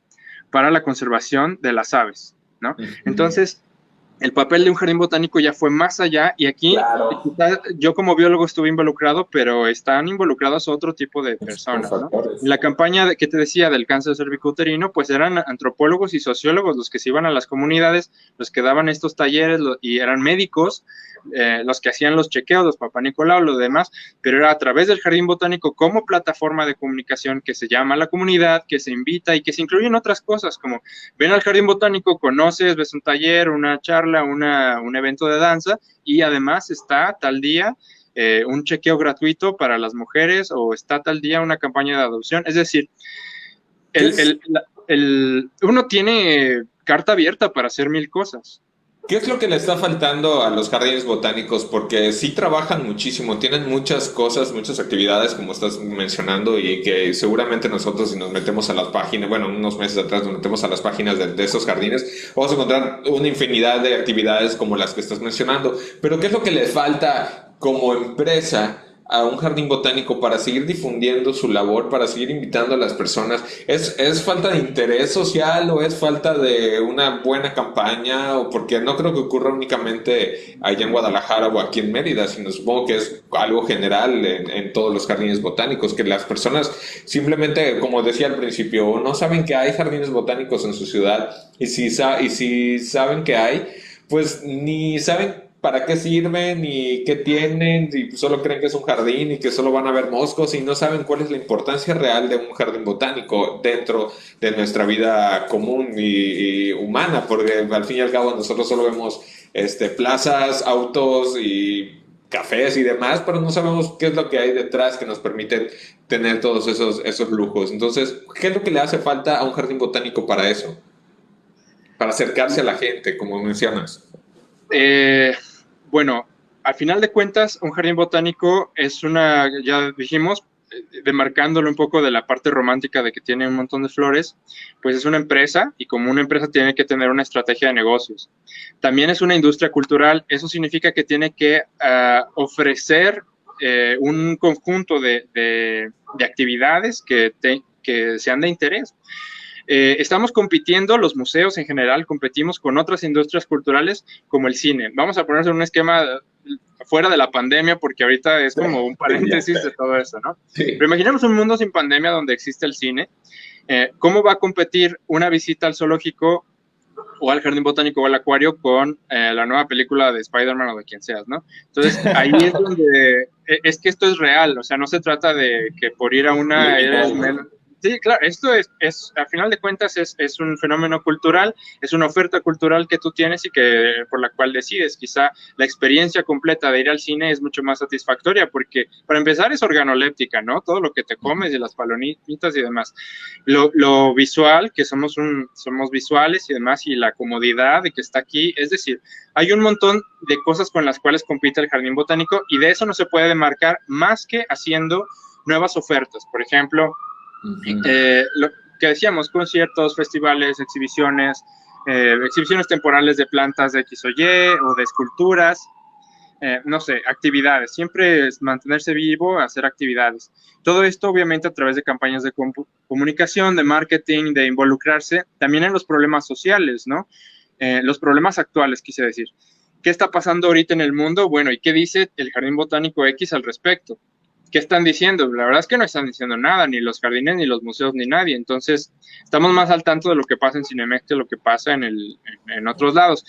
para la conservación de las aves, ¿no? Entonces, el papel de un jardín botánico ya fue más allá, y aquí yo como biólogo estuve involucrado, pero están involucrados otro tipo de personas, ¿no? La campaña que te decía del cáncer cervicuterino, pues eran antropólogos y sociólogos los que se iban a las comunidades, los que daban estos talleres, y eran médicos, los que hacían los chequeos, los Papá Nicolau, lo demás, pero era a través del Jardín Botánico como plataforma de comunicación que se llama a la comunidad, que se invita y que se incluyen otras cosas, como ven al Jardín Botánico, conoces, ves un taller, una charla, un evento de danza, y además está tal día un chequeo gratuito para las mujeres, o está tal día una campaña de adopción. Es decir, uno tiene carta abierta para hacer 1000 cosas. ¿Qué es lo que le está faltando a los jardines botánicos? Porque sí trabajan muchísimo, tienen muchas cosas, muchas actividades, como estás mencionando, y que seguramente nosotros, si nos metemos a las páginas, bueno, unos meses atrás nos metemos a las páginas de esos jardines, vamos a encontrar una infinidad de actividades como las que estás mencionando. Pero ¿qué es lo que les falta como empresa a un jardín botánico para seguir difundiendo su labor, para seguir invitando a las personas? Es falta de interés social o es falta de una buena campaña? O porque no creo que ocurra únicamente allá en Guadalajara o aquí en Mérida, sino supongo que es algo general en todos los jardines botánicos, que las personas simplemente, como decía al principio, no saben que hay jardines botánicos en su ciudad y si saben que hay, pues ni saben para qué sirven ni qué tienen, y solo creen que es un jardín y que solo van a ver moscos y no saben cuál es la importancia real de un jardín botánico dentro de nuestra vida común y humana, porque al fin y al cabo nosotros solo vemos plazas, autos y cafés y demás, pero no sabemos qué es lo que hay detrás que nos permite tener todos esos lujos. Entonces, ¿qué es lo que le hace falta a un jardín botánico para eso? Para acercarse a la gente, como mencionas. Eh, bueno, al final de cuentas, un jardín botánico es ya dijimos, demarcándolo un poco de la parte romántica de que tiene un montón de flores, pues es una empresa y como una empresa tiene que tener una estrategia de negocios. También es una industria cultural, eso significa que tiene que ofrecer un conjunto de actividades que sean de interés. Estamos compitiendo, los museos en general, competimos con otras industrias culturales como el cine. Vamos a ponerse en un esquema fuera de la pandemia, porque ahorita es como un paréntesis de todo eso, ¿no? Sí. Pero imaginemos un mundo sin pandemia donde existe el cine. ¿Cómo va a competir una visita al zoológico o al jardín botánico o al acuario con la nueva película de Spider-Man o de quien seas, ¿no? Entonces, ahí es donde, es que esto es real, o sea, no se trata de que por ir a una eres menos. Sí, claro, esto a final de cuentas, es un fenómeno cultural, es una oferta cultural que tú tienes y por la cual decides. Quizá la experiencia completa de ir al cine es mucho más satisfactoria porque, para empezar, es organoléptica, ¿no? Todo lo que te comes y las palomitas y demás. Lo visual, que somos visuales y demás, y la comodidad de que está aquí, es decir, hay un montón de cosas con las cuales compite el jardín botánico y de eso no se puede demarcar más que haciendo nuevas ofertas. Por ejemplo, lo que decíamos, conciertos, festivales, exhibiciones temporales de plantas de X o Y o de esculturas, no sé, actividades, siempre es mantenerse vivo, hacer actividades. Todo esto obviamente a través de campañas de comunicación, de marketing, de involucrarse también en los problemas sociales, ¿no? Los problemas actuales, quise decir. ¿Qué está pasando ahorita en el mundo? Bueno, ¿y qué dice el Jardín Botánico X al respecto? ¿Qué están diciendo? La verdad es que no están diciendo nada, ni los jardines, ni los museos, ni nadie. Entonces, estamos más al tanto de lo que pasa en Cinemex que lo que pasa en otros lados.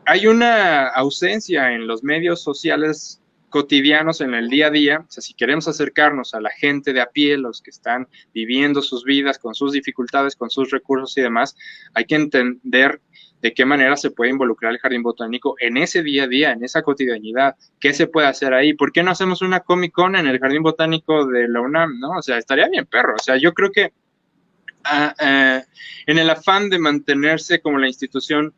Hay una ausencia en los medios sociales cotidianos en el día a día. O sea, si queremos acercarnos a la gente de a pie, los que están viviendo sus vidas con sus dificultades, con sus recursos y demás, hay que entender de qué manera se puede involucrar el jardín botánico en ese día a día, en esa cotidianidad. ¿Qué se puede hacer ahí? ¿Por qué no hacemos una Comic Con en el jardín botánico de la UNAM? ¿No? O sea, estaría bien perro. O sea, yo creo que en el afán de mantenerse como la institución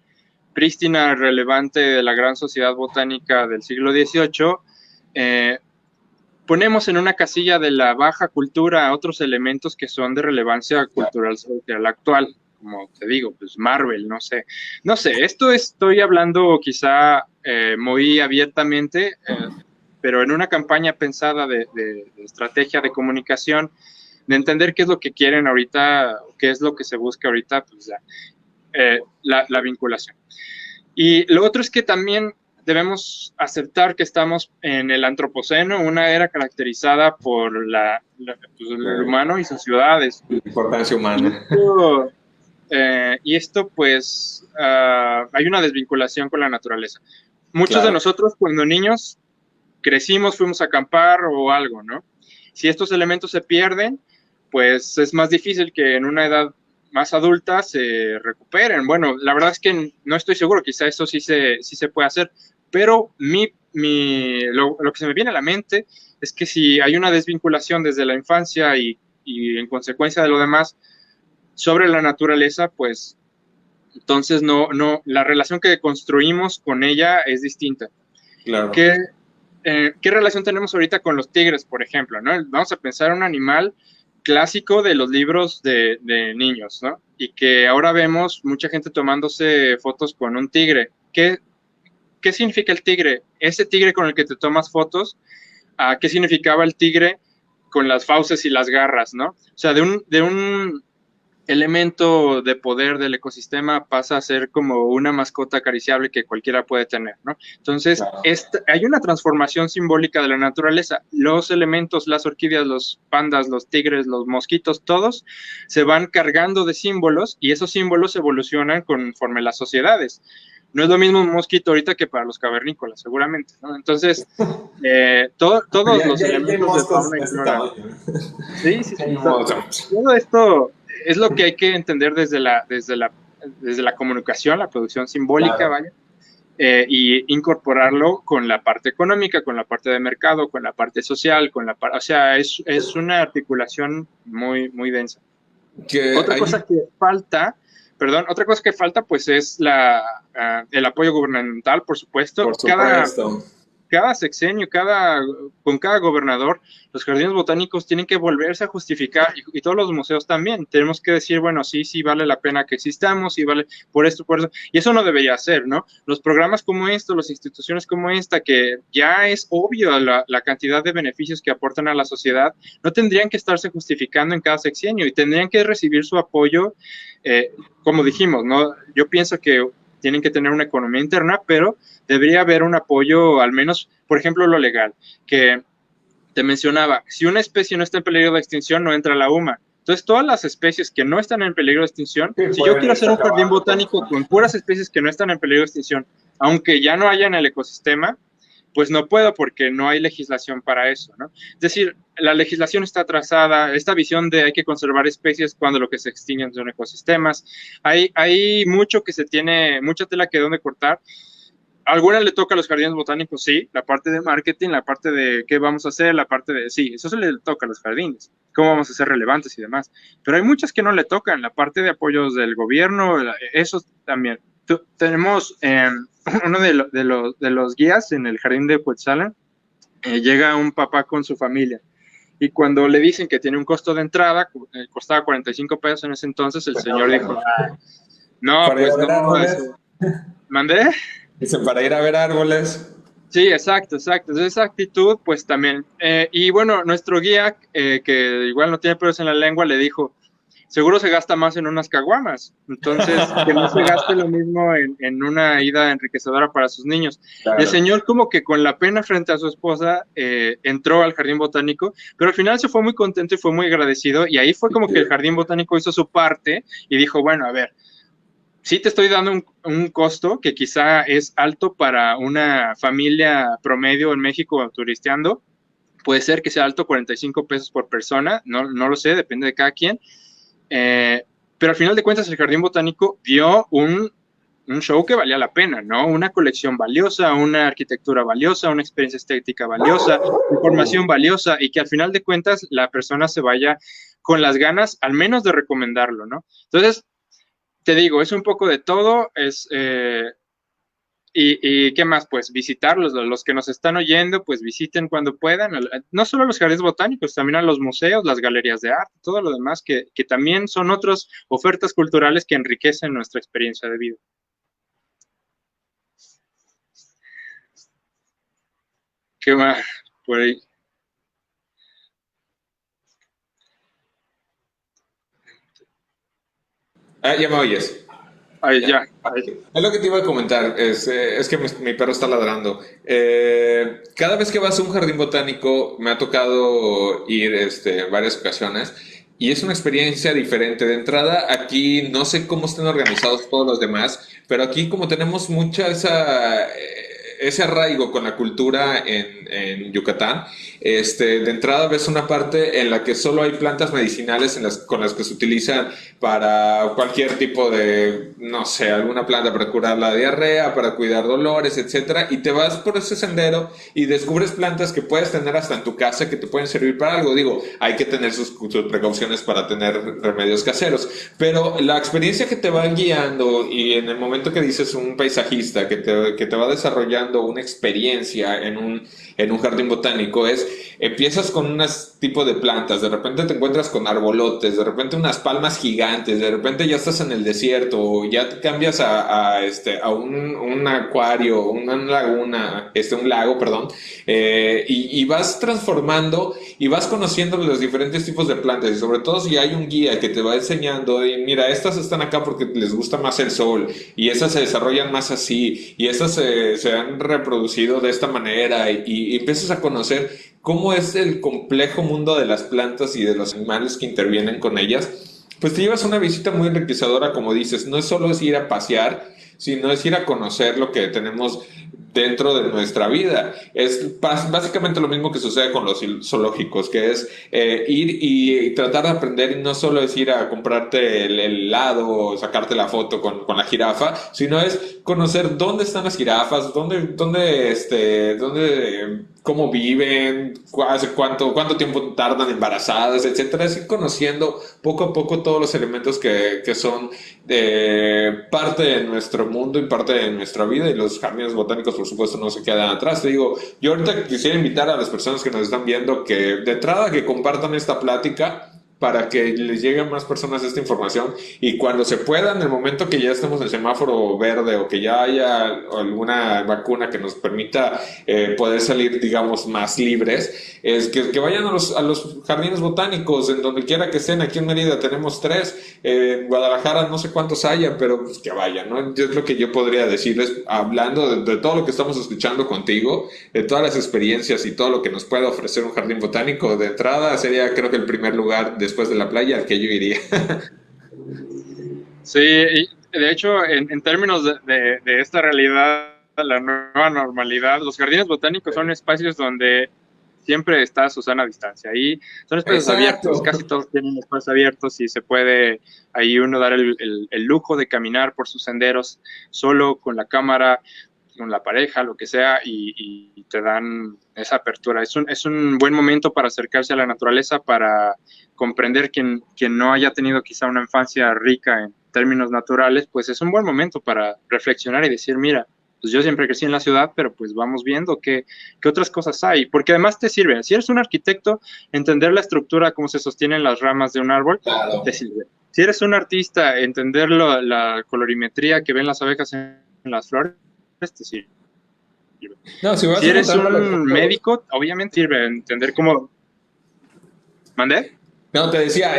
prístina, relevante de la gran sociedad botánica del siglo XVIII, ponemos en una casilla de la baja cultura a otros elementos que son de relevancia cultural social actual, como te digo, pues Marvel, no sé, esto estoy hablando quizá muy abiertamente, pero en una campaña pensada de estrategia de comunicación, de entender qué es lo que quieren ahorita, qué es lo que se busca ahorita, pues ya, la vinculación. Y lo otro es que también debemos aceptar que estamos en el antropoceno, una era caracterizada por pues, el humano y sus ciudades. La importancia humana. Y esto pues, hay una desvinculación con la naturaleza. Muchos de nosotros, cuando niños, crecimos, fuimos a acampar o algo, ¿no? Si estos elementos se pierden, pues es más difícil que en una edad más adulta se recuperen. Bueno, la verdad es que no estoy seguro, quizá eso sí se puede hacer, pero lo que se me viene a la mente es que si hay una desvinculación desde la infancia y en consecuencia de lo demás sobre la naturaleza, pues entonces la relación que construimos con ella es distinta. Claro. ¿Qué relación tenemos ahorita con los tigres, por ejemplo, ¿no? Vamos a pensar en un animal clásico de los libros de niños, ¿no? Y que ahora vemos mucha gente tomándose fotos con un tigre. ¿Qué significa el tigre? Ese tigre con el que te tomas fotos a qué significaba el tigre con las fauces y las garras, ¿no? O sea, de un elemento de poder del ecosistema pasa a ser como una mascota acariciable que cualquiera puede tener, ¿no? Entonces, Claro. hay una transformación simbólica de la naturaleza. Los elementos, las orquídeas, los pandas, los tigres, los mosquitos, todos se van cargando de símbolos y esos símbolos evolucionan conforme las sociedades. No es lo mismo un mosquito ahorita que para los cavernícolas, seguramente, ¿no? Entonces, todos los elementos de fauna y flora. Sí, sí, sí. Todo esto es lo que hay que entender desde la comunicación, la producción simbólica, Claro. vaya, y incorporarlo con la parte económica, con la parte de mercado, con la parte social, o sea, es una articulación muy, muy densa. Otra cosa que falta, pues es el apoyo gubernamental, por supuesto. Por supuesto. Cada sexenio, con cada gobernador, los jardines botánicos tienen que volverse a justificar, y todos los museos también. Tenemos que decir, bueno, sí vale la pena que existamos, sí vale por esto, y eso no debería ser, ¿no? Los programas como estos, las instituciones como esta, que ya es obvio la cantidad de beneficios que aportan a la sociedad, no tendrían que estarse justificando en cada sexenio, y tendrían que recibir su apoyo, como dijimos, ¿no? Yo pienso que tienen que tener una economía interna, pero debería haber un apoyo, al menos, por ejemplo, lo legal, que te mencionaba, si una especie no está en peligro de extinción, no entra la UMA. Entonces, todas las especies que no están en peligro de extinción, Sí, si yo quiero hacer un jardín botánico con puras especies que no están en peligro de extinción, aunque ya no haya en el ecosistema, pues no puedo porque no hay legislación para eso, ¿no? Es decir, la legislación está atrasada, esta visión de hay que conservar especies cuando lo que se extinguen son ecosistemas, hay mucho mucha tela que donde cortar. ¿Alguna le toca a los jardines botánicos? Sí, la parte de marketing, la parte de qué vamos a hacer, sí, eso se le toca a los jardines, cómo vamos a ser relevantes y demás. Pero hay muchas que no le tocan, la parte de apoyos del gobierno, eso también. Tenemos uno de los guías en el jardín de Cuetzalan, llega un papá con su familia. Y cuando le dicen que tiene un costo de entrada, costaba 45 pesos en ese entonces, el señor dijo, no, pues no, ¿mandé? Dicen, para ir a ver árboles. Sí, exacto. Entonces, esa actitud, pues también. Y bueno, nuestro guía, que igual no tiene pelos en la lengua, le dijo, seguro se gasta más en unas caguamas. Entonces, que no se gaste lo mismo en una ida enriquecedora para sus niños. Claro. Y el señor, como que con la pena frente a su esposa, entró al jardín botánico, pero al final se fue muy contento y fue muy agradecido. Y ahí fue como que el jardín botánico hizo su parte y dijo, bueno, a ver, sí te estoy dando un costo que quizá es alto para una familia promedio en México turisteando. Puede ser que sea alto, 45 pesos por persona, no lo sé, depende de cada quien. Pero al final de cuentas el Jardín Botánico dio un show que valía la pena, ¿no? Una colección valiosa, una arquitectura valiosa, una experiencia estética valiosa, información valiosa, y que al final de cuentas la persona se vaya con las ganas al menos de recomendarlo, ¿no? Entonces, te digo, es un poco de todo, y ¿qué más? Pues visitarlos, los que nos están oyendo, pues visiten cuando puedan, no solo a los jardines botánicos, también a los museos, las galerías de arte, todo lo demás, que también son otras ofertas culturales que enriquecen nuestra experiencia de vida. ¿Qué más por ahí? Ya me oyes. Ahí, ya. Ahí. Es lo que te iba a comentar, es que mi perro está ladrando. Cada vez que vas a un jardín botánico, me ha tocado ir en varias ocasiones, y es una experiencia diferente. De entrada, aquí no sé cómo estén organizados todos los demás, pero aquí como tenemos mucha ese arraigo con la cultura en Yucatán, de entrada ves una parte en la que solo hay plantas medicinales con las que se utilizan para cualquier tipo de, no sé, alguna planta para curar la diarrea, para cuidar dolores, etcétera, y te vas por ese sendero y descubres plantas que puedes tener hasta en tu casa que te pueden servir para algo. Digo, hay que tener sus precauciones para tener remedios caseros, pero la experiencia que te va guiando, y en el momento que dices un paisajista que te va desarrollando desarrollando una experiencia en un jardín botánico es, empiezas con un tipo de plantas, de repente te encuentras con arbolotes, de repente unas palmas gigantes, de repente ya estás en el desierto, o ya te cambias a un acuario, una laguna, un lago, perdón, y vas transformando y vas conociendo los diferentes tipos de plantas, y sobre todo si hay un guía que te va enseñando, y mira, estas están acá porque les gusta más el sol, y estas se desarrollan más así, y estas se han reproducido de esta manera, y empiezas a conocer cómo es el complejo mundo de las plantas y de los animales que intervienen con ellas. Pues te llevas una visita muy enriquecedora, como dices, no es solo es ir a pasear, sino es ir a conocer lo que tenemos dentro de nuestra vida. Es básicamente lo mismo que sucede con los zoológicos, que es ir y tratar de aprender, y no solo es ir a comprarte el helado o sacarte la foto con la jirafa, sino es conocer dónde están las jirafas, cómo viven, hace cuánto tiempo tardan embarazadas, etcétera. Es ir conociendo poco a poco todos los elementos que son parte de nuestro mundo y parte de nuestra vida, y los jardines botánicos, por supuesto, no se quedan atrás. Te digo, yo ahorita quisiera invitar a las personas que nos están viendo que de entrada que compartan esta plática para que les llegue a más personas esta información, y cuando se pueda, en el momento que ya estemos en el semáforo verde o que ya haya alguna vacuna que nos permita poder salir, digamos, más libres, es que vayan a los jardines botánicos, en donde quiera que estén. Aquí en Mérida tenemos 3, en Guadalajara no sé cuántos haya, pero pues que vayan, ¿no? Es lo que yo podría decirles, hablando de todo lo que estamos escuchando contigo, de todas las experiencias y todo lo que nos puede ofrecer un jardín botánico. De entrada sería, creo que el primer lugar después de la playa al que yo iría. Sí, y de hecho, en términos de esta realidad, la nueva normalidad, los jardines botánicos son espacios donde siempre está su sana distancia. Ahí son espacios abiertos, casi todos tienen espacios abiertos, y se puede ahí uno dar el lujo de caminar por sus senderos solo, con la cámara, con la pareja, lo que sea, y te dan esa apertura. Es un buen momento para acercarse a la naturaleza, para comprender quien no haya tenido quizá una infancia rica en términos naturales, pues es un buen momento para reflexionar y decir, mira, pues yo siempre crecí en la ciudad, pero pues vamos viendo qué otras cosas hay, porque además te sirve. Si eres un arquitecto, entender la estructura, cómo se sostienen las ramas de un árbol, claro, te sirve. Si eres un artista, entender la colorimetría que ven las abejas en las flores, te sirve. No, si eres un médico, obviamente sirve entender cómo... ¿Mandé? No, te decía,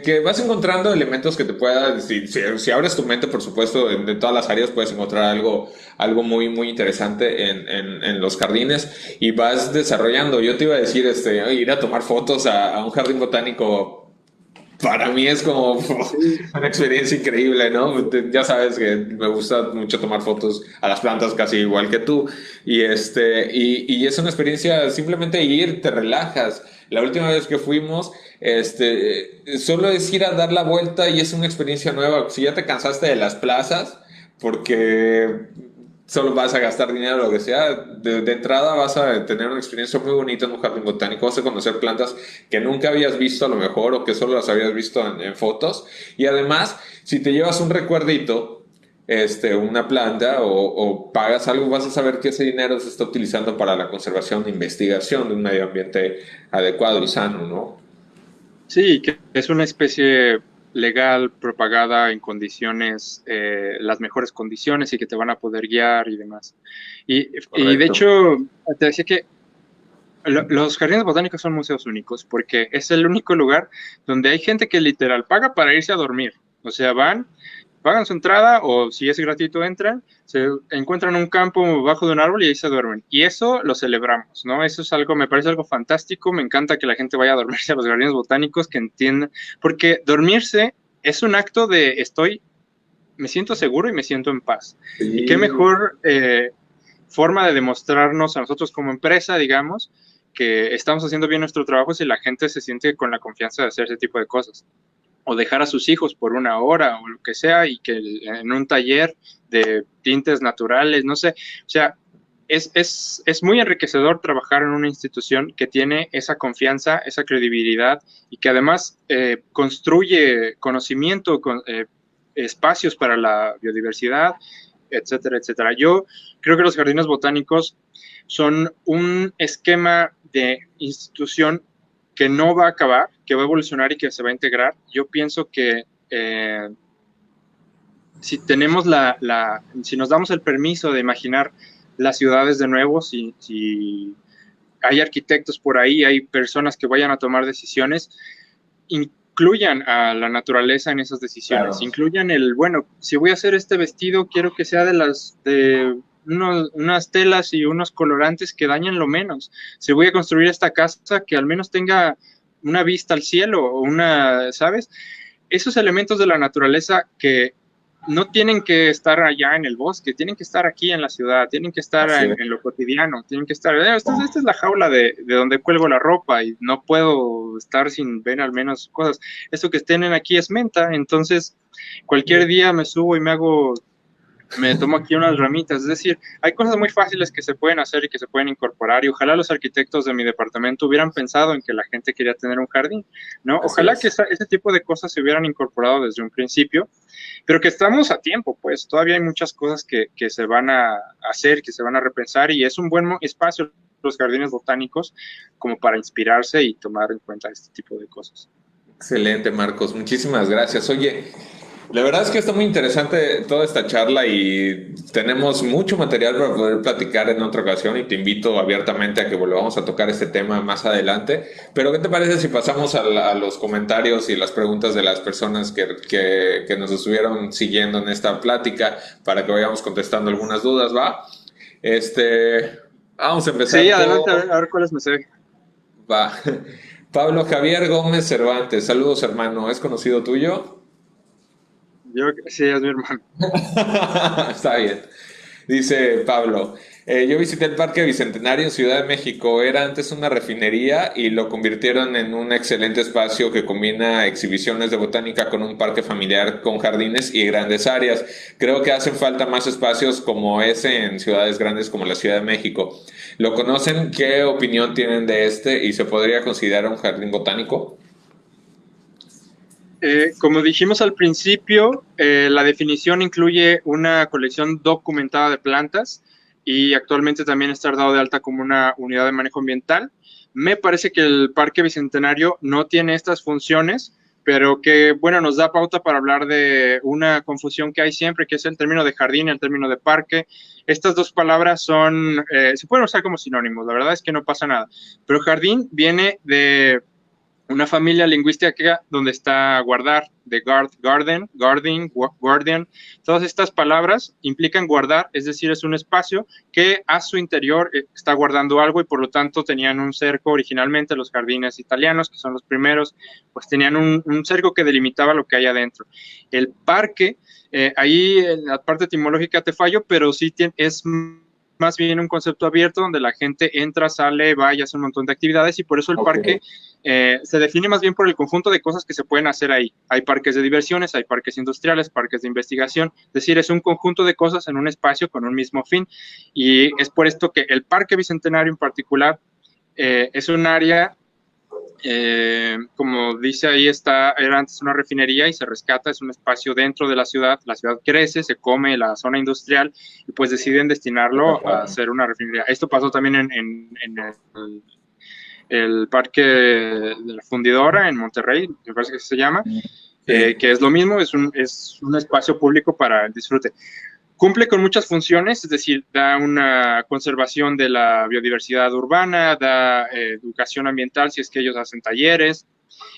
que vas encontrando elementos que te puedan, si abres tu mente, por supuesto, de todas las áreas puedes encontrar algo muy, muy interesante en los jardines, y vas desarrollando. Yo te iba a decir, ir a tomar fotos a un jardín botánico. Para mí es como una experiencia increíble, ¿no? Ya sabes que me gusta mucho tomar fotos a las plantas, casi igual que tú. Y es una experiencia, simplemente ir, te relajas. La última vez que fuimos, solo es ir a dar la vuelta y es una experiencia nueva. Si ya te cansaste de las plazas, porque solo vas a gastar dinero o lo que sea, de entrada vas a tener una experiencia muy bonita en un jardín botánico. Vas a conocer plantas que nunca habías visto a lo mejor, o que solo las habías visto en fotos, y además si te llevas un recuerdito, una planta, o pagas algo, vas a saber que ese dinero se está utilizando para la conservación e investigación de un medio ambiente adecuado y sano, ¿no? Sí, que es una especie legal, propagada en condiciones, las mejores condiciones, y que te van a poder guiar y demás. Y de hecho, te decía que los jardines botánicos son museos únicos, porque es el único lugar donde hay gente que literal paga para irse a dormir. O sea, pagan su entrada, o si es gratuito entran, se encuentran un campo bajo de un árbol y ahí se duermen. Y eso lo celebramos, ¿no? Eso es algo, me parece algo fantástico. Me encanta que la gente vaya a dormirse a los jardines botánicos, que entiendan, porque dormirse es un acto de me siento seguro y me siento en paz. Sí. Y qué mejor forma de demostrarnos a nosotros como empresa, digamos, que estamos haciendo bien nuestro trabajo, si la gente se siente con la confianza de hacer ese tipo de cosas. O dejar a sus hijos por una hora o lo que sea, y que en un taller de tintes naturales, no sé, o sea, es muy enriquecedor trabajar en una institución que tiene esa confianza, esa credibilidad, y que además construye conocimiento, espacios para la biodiversidad, etcétera, etcétera. Yo creo que los jardines botánicos son un esquema de institución que no va a acabar, que va a evolucionar y que se va a integrar. Yo pienso que si tenemos si nos damos el permiso de imaginar las ciudades de nuevo, si hay arquitectos por ahí, hay personas que vayan a tomar decisiones, incluyan a la naturaleza en esas decisiones, claro. Incluyan bueno, si voy a hacer este vestido, quiero que sea de unas telas y unos colorantes que dañen lo menos. Si voy a construir esta casa, que al menos tenga una vista al cielo, o ¿sabes? Esos elementos de la naturaleza que no tienen que estar allá en el bosque, tienen que estar aquí en la ciudad, tienen que estar en lo cotidiano, tienen que estar, esta es la jaula de donde cuelgo la ropa y no puedo estar sin ver al menos cosas. Esto que tienen aquí es menta, entonces cualquier día me subo y me tomo aquí unas ramitas, es decir, hay cosas muy fáciles que se pueden hacer y que se pueden incorporar, y ojalá los arquitectos de mi departamento hubieran pensado en que la gente quería tener un jardín, ¿no? Ojalá que ese tipo de cosas se hubieran incorporado desde un principio, pero que estamos a tiempo, pues todavía hay muchas cosas que se van a hacer, que se van a repensar, y es un buen espacio los jardines botánicos como para inspirarse y tomar en cuenta este tipo de cosas. Excelente, Marcos, muchísimas gracias. Oye, la verdad es que está muy interesante toda esta charla y tenemos mucho material para poder platicar en otra ocasión, y te invito abiertamente a que volvamos a tocar este tema más adelante. Pero ¿qué te parece si pasamos a los comentarios y las preguntas de las personas que nos estuvieron siguiendo en esta plática, para que vayamos contestando algunas dudas, ¿va? Vamos a empezar. Sí, adelante, a ver cuáles me sé. Va. Pablo Javier Gómez Cervantes, saludos hermano, ¿es conocido tuyo? Sí, es mi hermano. Está bien. Dice Pablo, yo visité el Parque Bicentenario en Ciudad de México. Era antes una refinería y lo convirtieron en un excelente espacio que combina exhibiciones de botánica con un parque familiar con jardines y grandes áreas. Creo que hacen falta más espacios como ese en ciudades grandes como la Ciudad de México. ¿Lo conocen? ¿Qué opinión tienen de este? ¿Y se podría considerar un jardín botánico? Como dijimos al principio, la definición incluye una colección documentada de plantas, y actualmente también está dado de alta como una unidad de manejo ambiental. Me parece que el Parque Bicentenario no tiene estas funciones, pero que, bueno, nos da pauta para hablar de una confusión que hay siempre, que es el término de jardín y el término de parque. Estas dos palabras se pueden usar como sinónimos, la verdad es que no pasa nada. Pero jardín viene de una familia lingüística donde está guardar, de garden, guarding, guardian. Todas estas palabras implican guardar, es decir, es un espacio que a su interior está guardando algo, y por lo tanto tenían un cerco originalmente. Los jardines italianos, que son los primeros, pues tenían un cerco que delimitaba lo que hay adentro. El parque, ahí en la parte etimológica te fallo, pero sí es más bien un concepto abierto donde la gente entra, sale, va y hace un montón de actividades, y por eso el parque se define más bien por el conjunto de cosas que se pueden hacer ahí. Hay parques de diversiones, hay parques industriales, parques de investigación, es decir, es un conjunto de cosas en un espacio con un mismo fin, y es por esto que el Parque Bicentenario en particular es un área, como dice ahí, era antes una refinería y se rescata, es un espacio dentro de la ciudad crece, se come la zona industrial, y pues deciden destinarlo a hacer una refinería. Esto pasó también en el Parque de la Fundidora en Monterrey, me parece que se llama, que es lo mismo, es un espacio público para el disfrute. Cumple con muchas funciones, es decir, da una conservación de la biodiversidad urbana, da educación ambiental si es que ellos hacen talleres,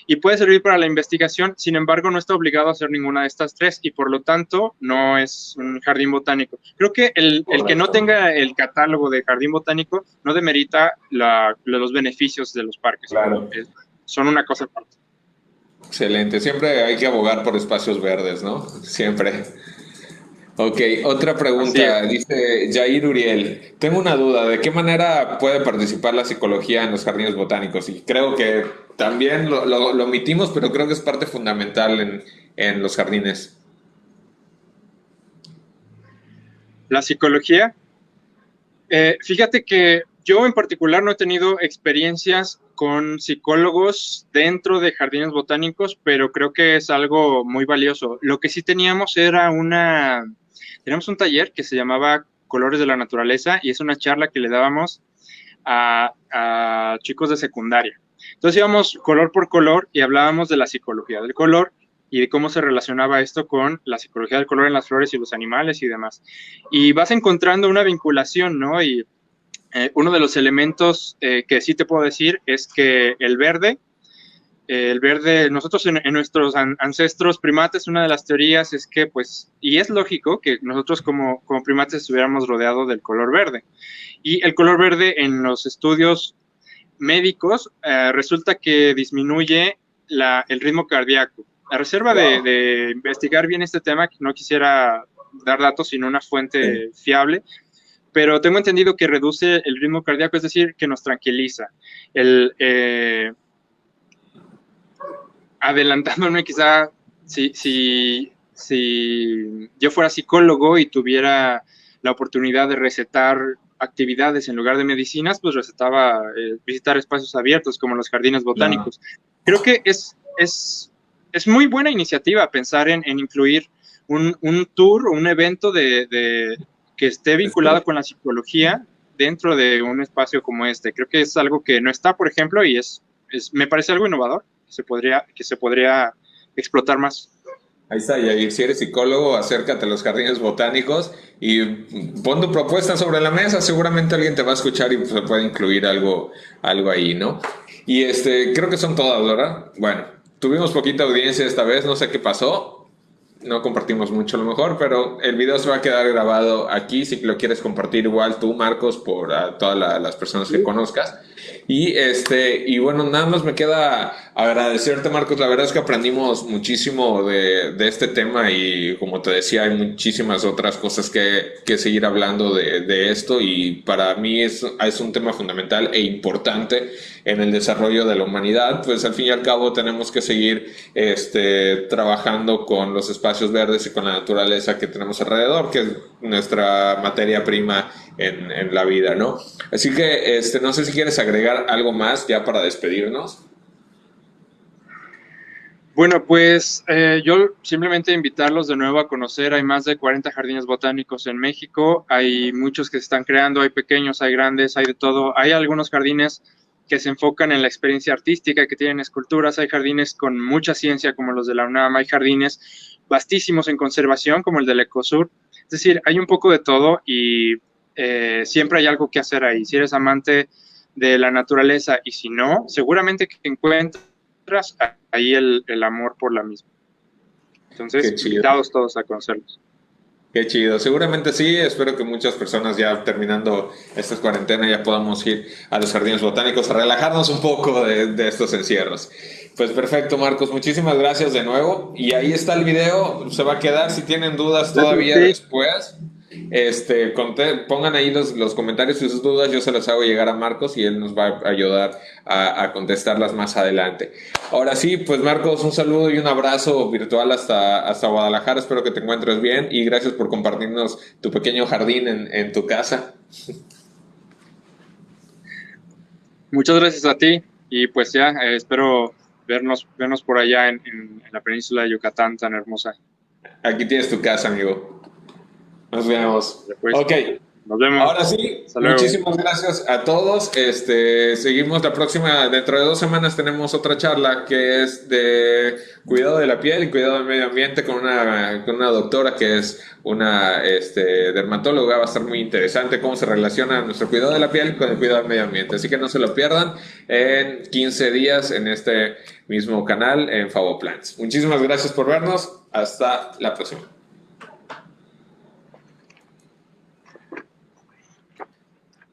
y puede servir para la investigación. Sin embargo, no está obligado a hacer ninguna de estas tres, y por lo tanto no es un jardín botánico. Creo que el que no tenga el catálogo de jardín botánico no demerita los beneficios de los parques. Claro. Son una cosa aparte. Excelente, siempre hay que abogar por espacios verdes, ¿no? Siempre. Ok, otra pregunta, dice Jair Uriel. Tengo una duda, ¿de qué manera puede participar la psicología en los jardines botánicos? Y creo que también lo omitimos, pero creo que es parte fundamental en los jardines. La psicología. Fíjate que yo en particular no he tenido experiencias con psicólogos dentro de jardines botánicos, pero creo que es algo muy valioso. Lo que sí teníamos era Tenemos un taller que se llamaba Colores de la Naturaleza y es una charla que le dábamos a chicos de secundaria. Entonces íbamos color por color y hablábamos de la psicología del color y de cómo se relacionaba esto con la psicología del color en las flores y los animales y demás. Y vas encontrando una vinculación, ¿no? Y uno de los elementos que sí te puedo decir es que el verde, nosotros en nuestros ancestros primates, una de las teorías es que, pues, y es lógico que nosotros como primates estuviéramos rodeados del color verde. Y el color verde en los estudios médicos resulta que disminuye el ritmo cardíaco. A reserva de investigar bien este tema, no quisiera dar datos sino una fuente fiable, pero tengo entendido que reduce el ritmo cardíaco, es decir, que nos tranquiliza. Adelantándome quizá, si yo fuera psicólogo y tuviera la oportunidad de recetar actividades en lugar de medicinas, pues recetaba visitar espacios abiertos como los jardines botánicos. Creo que es muy buena iniciativa pensar en incluir un tour o un evento que esté vinculado con la psicología dentro de un espacio como este. Creo que es algo que no está, por ejemplo, y me parece algo innovador, que se podría explotar más. Ahí está, Yair, si eres psicólogo, acércate a los jardines botánicos y pon tu propuesta sobre la mesa, seguramente alguien te va a escuchar y se puede incluir algo ahí, ¿no? Y creo que son todas, ¿verdad? Bueno, tuvimos poquita audiencia esta vez, no sé qué pasó, no compartimos mucho a lo mejor, pero el video se va a quedar grabado aquí, si lo quieres compartir igual tú, Marcos, por a todas las personas que conozcas. Y bueno, nada más me queda agradecerte, Marcos. La verdad es que aprendimos muchísimo de este tema y como te decía, hay muchísimas otras cosas que seguir hablando de esto y para mí es un tema fundamental e importante en el desarrollo de la humanidad. Pues al fin y al cabo tenemos que seguir trabajando con los espacios verdes y con la naturaleza que tenemos alrededor, que es nuestra materia prima en la vida, ¿no? Así que no sé si quieres agregar algo más ya para despedirnos. Bueno, pues yo simplemente invitarlos de nuevo a conocer. Hay más de 40 jardines botánicos en México, hay muchos que se están creando, hay pequeños, hay grandes, hay de todo. Hay algunos jardines que se enfocan en la experiencia artística, que tienen esculturas, hay jardines con mucha ciencia como los de la UNAM, hay jardines vastísimos en conservación como el del Ecosur. Es decir, hay un poco de todo y siempre hay algo que hacer ahí. Si eres amante de la naturaleza y si no, seguramente que encuentras ahí el amor por la misma. Entonces, invitados todos a conocerlos. Qué chido, seguramente sí, espero que muchas personas ya terminando esta cuarentena ya podamos ir a los jardines botánicos a relajarnos un poco de estos encierros. Pues perfecto, Marcos, muchísimas gracias de nuevo y ahí está el video, se va a quedar, si tienen dudas todavía después, pongan ahí los comentarios y sus dudas, yo se las hago llegar a Marcos y él nos va a ayudar a contestarlas más adelante. Ahora sí, pues Marcos, un saludo y un abrazo virtual hasta Guadalajara, espero que te encuentres bien y gracias por compartirnos tu pequeño jardín en tu casa. Muchas gracias a ti y pues ya espero vernos por allá en la península de Yucatán tan hermosa. Aquí tienes tu casa, amigo. Nos vemos. Después, ok. Nos vemos. Ahora sí, muchísimas gracias a todos. Seguimos la próxima, dentro de 2 semanas tenemos otra charla que es de cuidado de la piel y cuidado del medio ambiente con una doctora que es una dermatóloga. Va a estar muy interesante cómo se relaciona nuestro cuidado de la piel con el cuidado del medio ambiente. Así que no se lo pierdan en 15 días en este mismo canal en Favo Plants. Muchísimas gracias por vernos. Hasta la próxima.